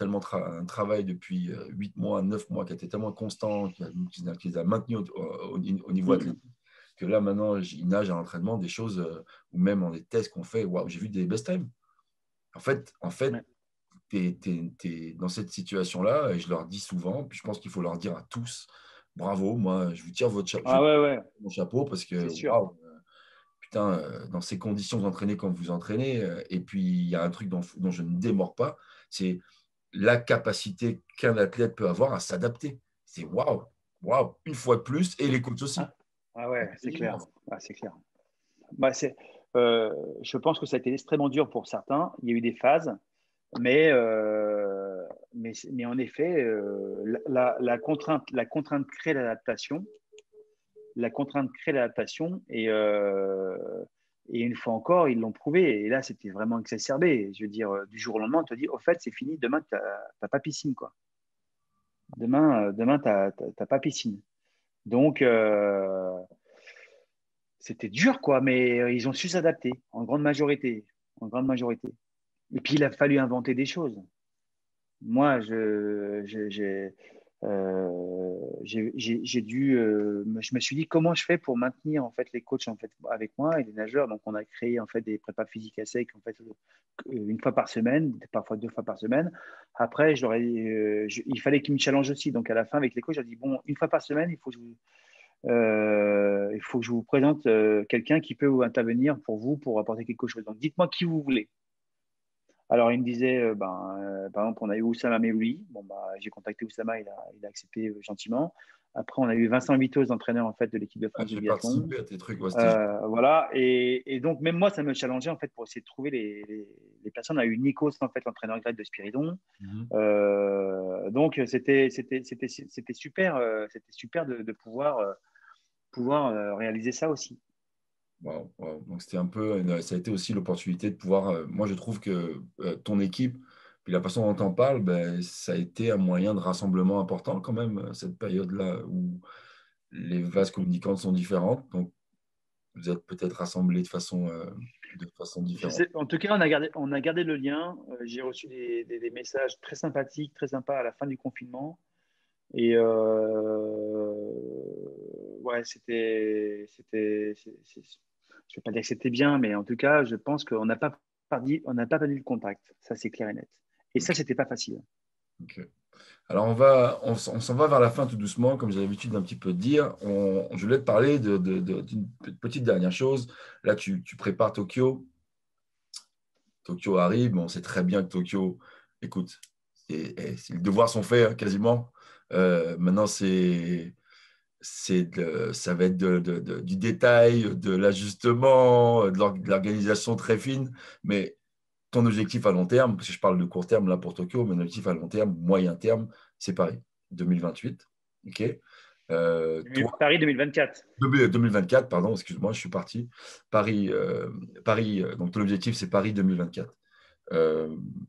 travail depuis 8 mois, 9 mois qui a été tellement constant, qui les a maintenus au niveau Mm, athlétique, que là, maintenant, ils nagent à l'entraînement des choses, ou même en des tests qu'on fait, waouh, j'ai vu des best time. En fait, ouais. tu es dans cette situation-là, et je leur dis souvent, puis je pense qu'il faut leur dire à tous, bravo, moi, je vous tire Ah ouais, ouais, mon chapeau parce que, c'est sûr. waouh, putain, dans ces conditions, vous entraînez comme vous entraînez. Et puis, il y a un truc dont je ne démords pas, c'est la capacité qu'un athlète peut avoir à s'adapter. C'est waouh, waouh, une fois de plus, et les coachs aussi. Ah, ah ouais, c'est clair. Absolument. Ah, c'est clair. Bah, je pense que ça a été extrêmement dur pour certains. Il y a eu des phases, mais, mais en effet, la contrainte crée l'adaptation. La contrainte crée l'adaptation et une fois encore, ils l'ont prouvé. Et là, c'était vraiment exacerbé. Je veux dire, du jour au lendemain, on te dit, au fait, c'est fini, demain, tu n'as pas piscine, quoi. Demain tu n'as pas piscine. Donc, c'était dur, quoi, mais ils ont su s'adapter en grande majorité. En grande majorité. Et puis, il a fallu inventer des choses. Moi, j'ai dû, je me suis dit comment je fais pour maintenir en fait les coachs en fait avec moi et les nageurs. Donc, on a créé en fait des prépas physiques à sec en fait une fois par semaine, parfois 2 fois par semaine. Après, il fallait qu'ils me challenge aussi. Donc, à la fin avec les coachs, j'ai dit bon, une fois par semaine, il faut que je vous présente quelqu'un qui peut vous intervenir pour vous pour apporter quelque chose. Donc, dites-moi qui vous voulez. Alors, il me disait, par exemple, on a eu Oussama Meouli. Bon, bah, j'ai contacté Oussama, il a accepté gentiment. Après, on a eu Vincent Vitos, entraîneur en fait, de l'équipe de Ah, France de j'ai biathlon. participé à tes trucs, ouais, c'était génial. Voilà. Et donc, même moi, ça me challengeait en fait, pour essayer de trouver les personnes. On a eu Nikos, en fait, l'entraîneur grec de Spiridon. Mhm. Donc, c'était super, de pouvoir réaliser ça aussi. Wow, wow. Donc, c'était un peu, ça a été aussi l'opportunité de pouvoir. Moi, je trouve que ton équipe, puis la façon dont tu en parles, ben, ça a été un moyen de rassemblement important quand même, cette période-là où les vases communicants sont différentes. Donc, vous êtes peut-être rassemblés de façon différente. En tout cas, on a gardé le lien. J'ai reçu des messages très sympathiques, très sympas à la fin du confinement. Et ouais, je ne vais pas dire que c'était bien, mais en tout cas, je pense qu'on n'a pas perdu le contact. Ça, c'est clair et net. Et ça, Ok, c'était pas facile. ok. Alors, on s'en va vers la fin tout doucement, comme j'ai l'habitude d'un petit peu de dire. Je voulais te parler d'une petite dernière chose. Là, tu prépares Tokyo. Tokyo arrive, mais on sait très bien que Tokyo, écoute, les devoirs sont faits hein, quasiment. Maintenant, ça va être du détail, de l'ajustement, de l'organisation très fine. Mais ton objectif à long terme, parce que je parle de court terme là pour Tokyo, mais mon objectif à long terme, moyen terme, c'est Paris, 2028. OK. Toi, Paris 2024. 2024, pardon, excuse-moi, je suis parti. Paris, donc ton objectif, c'est Paris 2024.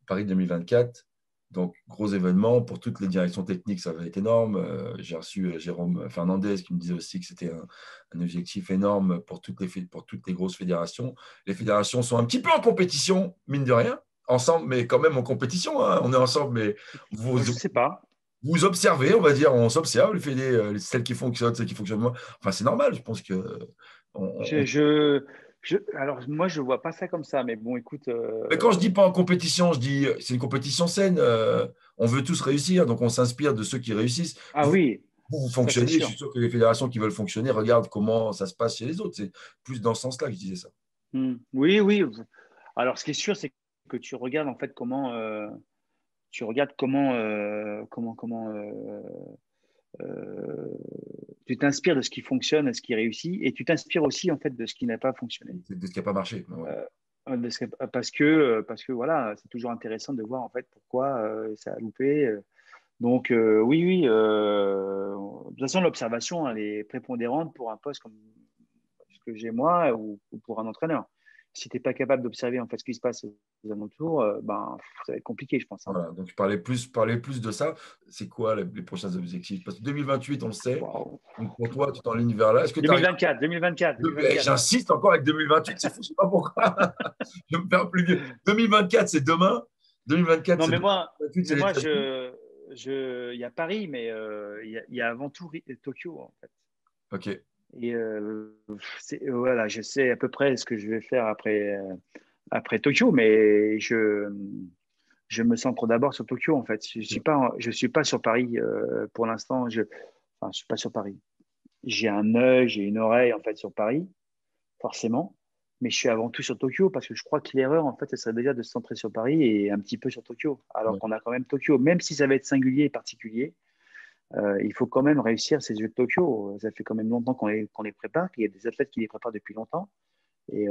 Paris 2024, donc gros événement pour toutes les directions techniques, ça va être énorme. J'ai reçu Jérôme Fernandez qui me disait aussi que c'était un objectif énorme pour toutes les grosses fédérations. Les fédérations sont un petit peu en compétition, mine de rien, ensemble, mais quand même en compétition. Hein. On est ensemble, mais vous, Moi, je sais pas. vous observez, on va dire, on s'observe, celles qui fonctionnent, celles qui fonctionnent moins. Enfin, c'est normal, je pense que. Je, je, alors, moi, je vois pas ça comme ça. Mais bon, écoute, Mais quand je dis pas en compétition, je dis c'est une compétition saine. On veut tous réussir, donc on s'inspire de ceux qui réussissent. ah Vous, oui, vous ça c'est fonctionnez, je sûr. suis sûr que les fédérations qui veulent fonctionner regardent comment ça se passe chez les autres. C'est plus dans ce sens-là que je disais ça. Oui, oui. Alors, ce qui est sûr, c'est que tu regardes en fait tu regardes euh, tu t'inspires de ce qui fonctionne, de ce qui réussit, et tu t'inspires aussi en fait de ce qui n'a pas fonctionné. C'est ce qui n'a pas marché. Ouais. Euh, parce que voilà, c'est toujours intéressant de voir en fait pourquoi ça a loupé. Donc oui, oui. De toute façon, l'observation elle est prépondérante pour un poste comme ce que j'ai moi ou pour un entraîneur. Si tu n'es pas capable d'observer en fait ce qui se passe aux alentours, ben ça va être compliqué, je pense. Hein. Voilà, donc je parlais plus de ça. C'est quoi les prochains objectifs? Parce que 2028, on le sait. Wow. Donc pour toi, tu t'enlignes vers là. Est-ce que tu arrives 2024, 2024, 2024. J'insiste encore avec 2028, c'est fou, je ne sais pas pourquoi. Je vais me faire plus vieux. 2024, c'est demain. 2024, Non, c'est demain. 2028, c'est mais les moi, États-Unis. il y a Paris, mais il y a avant tout Tokyo en fait. OK. Et voilà, je sais à peu près ce que je vais faire après Tokyo, mais je me centre d'abord sur Tokyo en fait. Je suis pas sur Paris pour l'instant. Enfin, je suis pas sur Paris. J'ai un œil, j'ai une oreille en fait sur Paris, forcément. Mais je suis avant tout sur Tokyo parce que je crois que l'erreur, en fait, ce serait déjà de se centrer sur Paris et un petit peu sur Tokyo. Alors Ouais. qu'on a quand même Tokyo, même si ça va être singulier et particulier, il faut quand même réussir ces Jeux de Tokyo. Ça fait quand même longtemps qu'on les prépare, qu'il y a des athlètes qui les préparent depuis longtemps. Et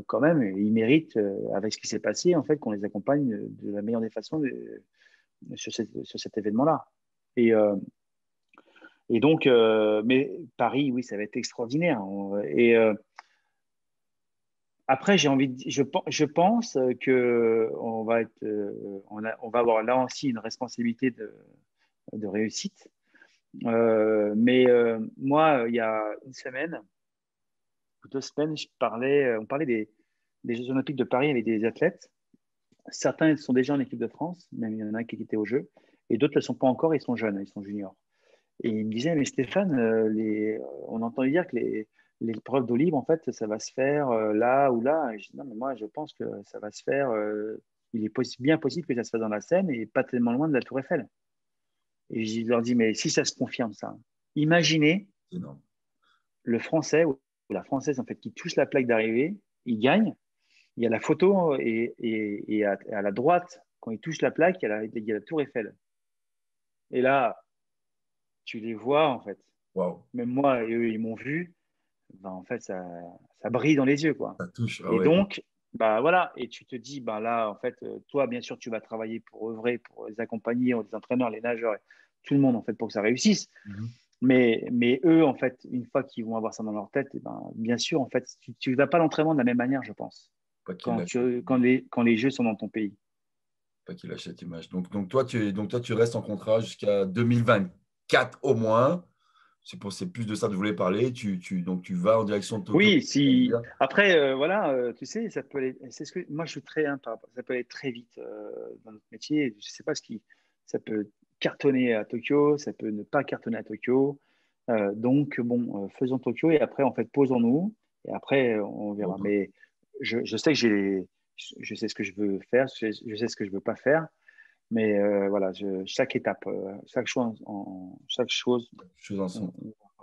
quand même, ils méritent, avec ce qui s'est passé, en fait, qu'on les accompagne de la meilleure des façons sur cet événement-là. Et, et donc, mais Paris, oui, ça va être extraordinaire. Et après, je pense que on va avoir là aussi une responsabilité de réussite. Mais moi, il y a une semaine ou 2 semaines, on parlait des Jeux Olympiques de Paris avec des athlètes. Certains sont déjà en équipe de France, même il y en a qui étaient aux Jeux, et d'autres ne le sont pas encore, ils sont jeunes, ils sont juniors. Et il me disait, mais Stéphane, on entend dire que les épreuves d'eau libre, en fait, ça va se faire là ou là. Et je dis, non, mais moi, je pense que ça va se faire. Il est bien possible que ça se fasse dans la Seine et pas tellement loin de la Tour Eiffel. Et je leur dis, mais si ça se confirme, ça, imaginez C'est énorme. le Français ou la Française, en fait, qui touche la plaque d'arrivée, il gagne. Il y a la photo et à la droite, quand il touche la plaque, il y a la Tour Eiffel. Et là, tu les vois, en fait. Waouh. Même moi, et eux, ils m'ont vu. Ben, en fait, ça brille dans les yeux, quoi. Ça touche. Ah Et ouais. donc, bah voilà, et tu te dis, bah là, en fait, toi, bien sûr, tu vas travailler pour œuvrer, pour les accompagner, les entraîneurs, les nageurs, tout le monde, en fait, pour que ça réussisse. Mhm. Mais eux, en fait, une fois qu'ils vont avoir ça dans leur tête, et ben, bien sûr, en fait, tu ne vas pas l'entraînement de la même manière, je pense, Pas qu'il lâche cette quand les jeux sont dans ton pays. pas qu'il lâche cette image. Donc toi, tu restes en contrat jusqu'à 2024 au moins. C'est plus de ça que je voulais parler. Donc tu vas en direction de Tokyo. Oui, si. Après, voilà, tu sais, ça peut aller. C'est ce que moi je suis très par rapport. Ça peut aller très vite dans notre métier. Je sais pas ce qui. Ça peut cartonner à Tokyo, ça peut ne pas cartonner à Tokyo. Donc bon, faisons Tokyo et après en fait posons-nous et après on verra. Bon, Mais je sais que je sais ce que je veux faire, je sais ce que je veux pas faire Mais voilà, chaque étape, chaque chose, Chose ensemble.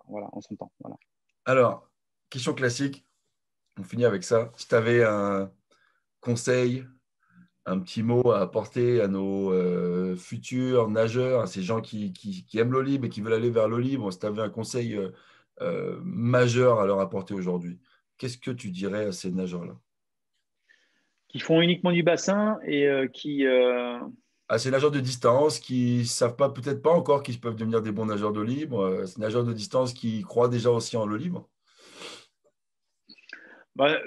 voilà, on s'entend. Voilà. Alors, question classique, on finit avec ça. Si tu avais un conseil, un petit mot à apporter à nos futurs nageurs, à ces gens qui aiment l'eau libre et qui veulent aller vers l'eau libre, si tu avais un conseil majeur à leur apporter aujourd'hui, qu'est-ce que tu dirais à ces nageurs-là? Qui font uniquement du bassin et qui. À ces nageurs de distance qui ne savent pas, peut-être pas encore qu'ils peuvent devenir des bons nageurs d'eau libre, ces nageurs de distance qui croient déjà aussi en l'eau libre. Bah,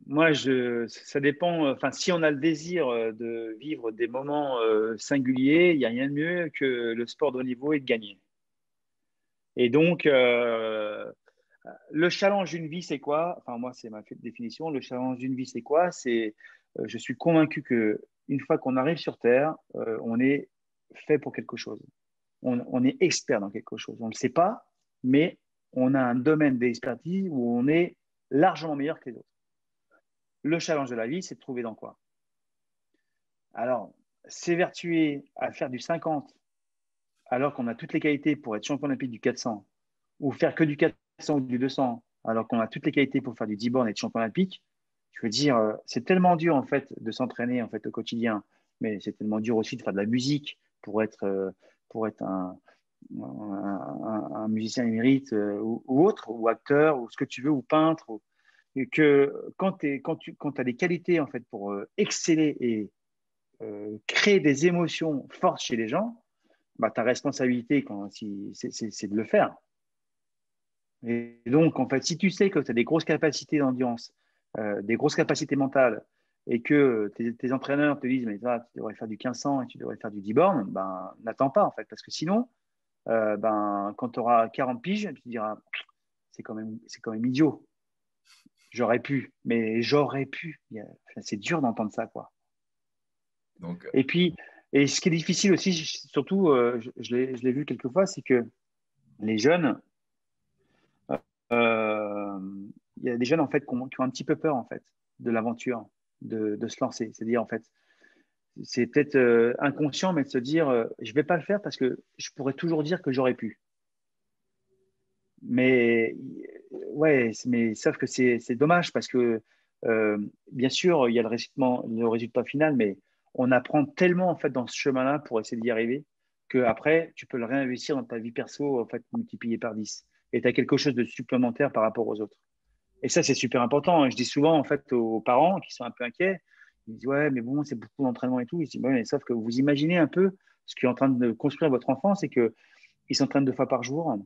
moi, ça dépend. Enfin, si on a le désir de vivre des moments singuliers, il n'y a rien de mieux que le sport de haut niveau et de gagner. Et donc, le challenge d'une vie, c'est quoi? Enfin, moi, c'est ma définition. Le challenge d'une vie, c'est quoi? Je suis convaincu que une fois qu'on arrive sur Terre, on est fait pour quelque chose. On est expert dans quelque chose. On ne le sait pas, mais on a un domaine d'expertise où on est largement meilleur que les autres. Le challenge de la vie, c'est de trouver dans quoi. Alors, s'évertuer à faire du 50 alors qu'on a toutes les qualités pour être champion olympique du 400 ou faire que du 400 ou du 200 alors qu'on a toutes les qualités pour faire du 10 bornes et être champion olympique, je veux dire, c'est tellement dur en fait de s'entraîner en fait au quotidien, mais c'est tellement dur aussi de faire de la musique pour être un musicien émérite ou autre, ou acteur, ou ce que tu veux, ou peintre, et que quand tu as des qualités en fait pour exceller et créer des émotions fortes chez les gens, bah, ta responsabilité, c'est de le faire. Et donc, en fait, si tu sais que tu as des grosses capacités d'endurance, des grosses capacités mentales, et que tes entraîneurs te disent, mais toi, tu devrais faire du 1500 et tu devrais faire du 10 bornes, ben, n'attends pas, en fait, parce que sinon, ben, quand tu auras 40 piges, tu te diras, c'est quand même idiot. J'aurais pu, mais j'aurais pu. Enfin, c'est dur d'entendre ça, quoi. Donc, Et puis, et ce qui est difficile aussi, surtout, je l'ai vu quelques fois, c'est que les jeunes, euh, il y a des jeunes en fait qui ont un petit peu peur en fait de l'aventure, de se lancer. C'est-à-dire en fait, c'est peut-être inconscient, mais de se dire, je vais pas le faire parce que je pourrais toujours dire que j'aurais pu. Mais ouais, mais sauf que c'est dommage parce que bien sûr, il y a le résultat final, mais on apprend tellement en fait dans ce chemin-là pour essayer d'y arriver que après tu peux le réinvestir dans ta vie perso en fait multiplié par 10 et tu as quelque chose de supplémentaire par rapport aux autres. Et ça, c'est super important. Je dis souvent en fait aux parents qui sont un peu inquiets, ils disent ouais, mais bon, c'est beaucoup d'entraînement et tout. Ils disent ouais, mais sauf que vous imaginez un peu ce qui est en train de construire votre enfant, c'est que il s'entraîne 2 fois par jour.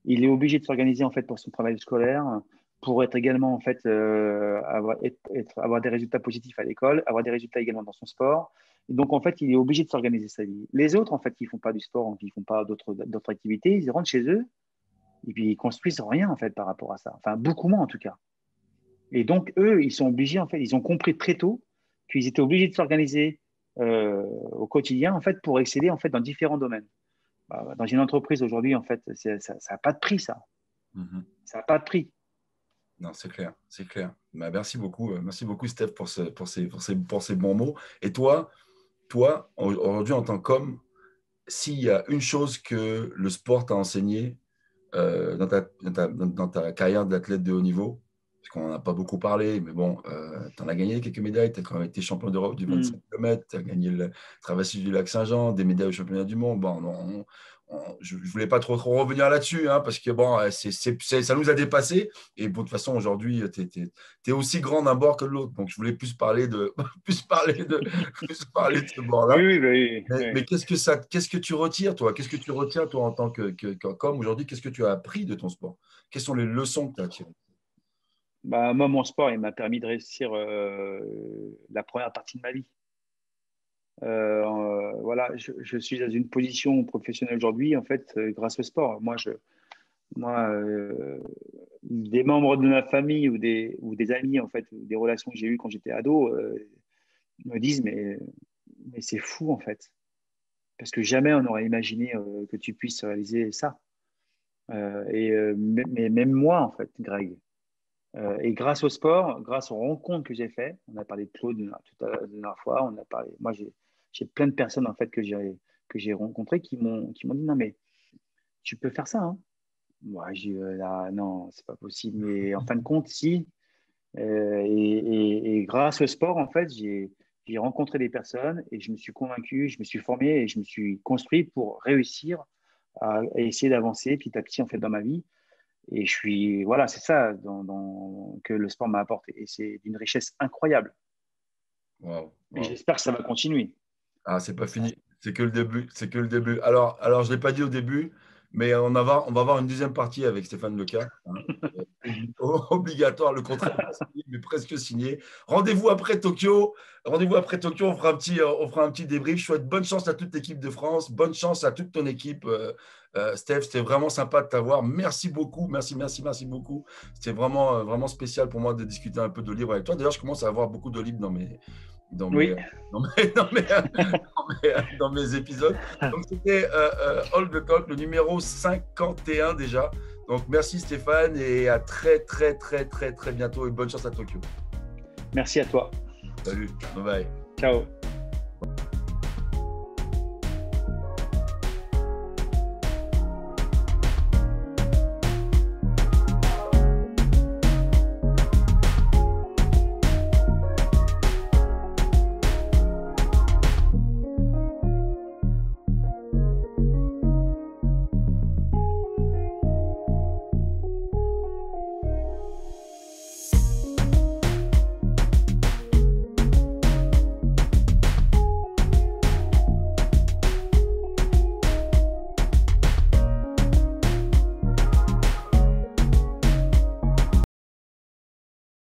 Il est obligé de s'organiser en fait pour son travail scolaire, pour être également en fait avoir des résultats positifs à l'école, avoir des résultats également dans son sport. Et donc en fait, il est obligé de s'organiser sa vie. Les autres en fait, qui font pas du sport, qui font pas d'autres activités, ils rentrent chez eux et puis ils construisent rien en fait par rapport à ça. Enfin beaucoup moins en tout cas. Et donc eux, ils sont obligés en fait, ils ont compris très tôt qu'ils étaient obligés de s'organiser au quotidien en fait pour exceller en fait dans différents domaines. Dans une entreprise aujourd'hui, en fait, ça n'a pas de prix, ça. mhm. Ça n'a pas de prix. Non, c'est clair, c'est clair. Bah, merci beaucoup, Steph, pour ces bons mots. Et toi, aujourd'hui, en tant qu'homme, s'il y a une chose que le sport t'a enseigné dans ta carrière d'athlète de haut niveau, parce qu'on n'en a pas beaucoup parlé, mais bon, tu en as gagné quelques médailles, tu as quand même été champion d'Europe du 25 km, tu as gagné le traversée du lac Saint-Jean, des médailles au championnat du monde. Bon, je ne voulais pas trop revenir là-dessus, hein, parce que bon, ça nous a dépassé. Et bon, de toute façon, aujourd'hui, tu es aussi grand d'un bord que de l'autre. Donc, je voulais plus parler plus parler de ce Oui, bord-là. oui, bah oui, oui. Mais qu'est-ce que tu retires, toi? Qu'est-ce que tu retiens, toi, en tant qu'homme aujourd'hui? Qu'est-ce que tu as appris de ton sport? Quelles sont les leçons que tu as tirées? Bah, moi, mon sport, il m'a permis de réussir la première partie de ma vie. Voilà, je suis dans une position professionnelle aujourd'hui, en fait, grâce au sport. Moi des membres de ma famille ou des amis, en fait, ou des relations que j'ai eues quand j'étais ado, me disent, mais c'est fou, en fait. Parce que jamais on n'aurait imaginé que tu puisses réaliser ça. Mais même moi, en fait, Greg, Et grâce au sport, grâce aux rencontres que j'ai faites, on a parlé de Claude tout à l'heure, la dernière fois, on a parlé. Moi, j'ai plein de personnes en fait que j'ai rencontrées qui m'ont dit non mais tu peux faire ça. Hein. Moi, j'ai dit là non, c'est pas possible. Mais en fin de compte, si. Et grâce au sport, en fait, j'ai rencontré des personnes et je me suis convaincu, je me suis formé et je me suis construit pour réussir à essayer d'avancer petit à petit en fait dans ma vie. Et voilà, c'est ça que le sport m'a apporté. Et c'est d'une richesse incroyable. Wow, Et wow. j'espère que ça va continuer. Ah, c'est pas fini. C'est que le début. C'est que le début. Alors je ne l'ai pas dit au début, mais on va avoir une deuxième partie avec Stéphane Leca. Hein. Obligatoire, le contrat n'est pas signé, mais presque signé. Rendez-vous après Tokyo. Rendez-vous après Tokyo. On fera un petit débrief. Je souhaite bonne chance à toute l'équipe de France. Bonne chance à toute ton équipe, Steph. C'était vraiment sympa de t'avoir. Merci beaucoup. Merci beaucoup. C'était vraiment, vraiment spécial pour moi de discuter un peu de livres avec toi. D'ailleurs, je commence à avoir beaucoup de livres dans Oui, mes, dans mes épisodes. Donc, c'était All the Talk, le numéro 51 déjà. Donc, merci Stéphane et à très bientôt et bonne chance à Tokyo. merci à toi. Salut, bye bye. Ciao.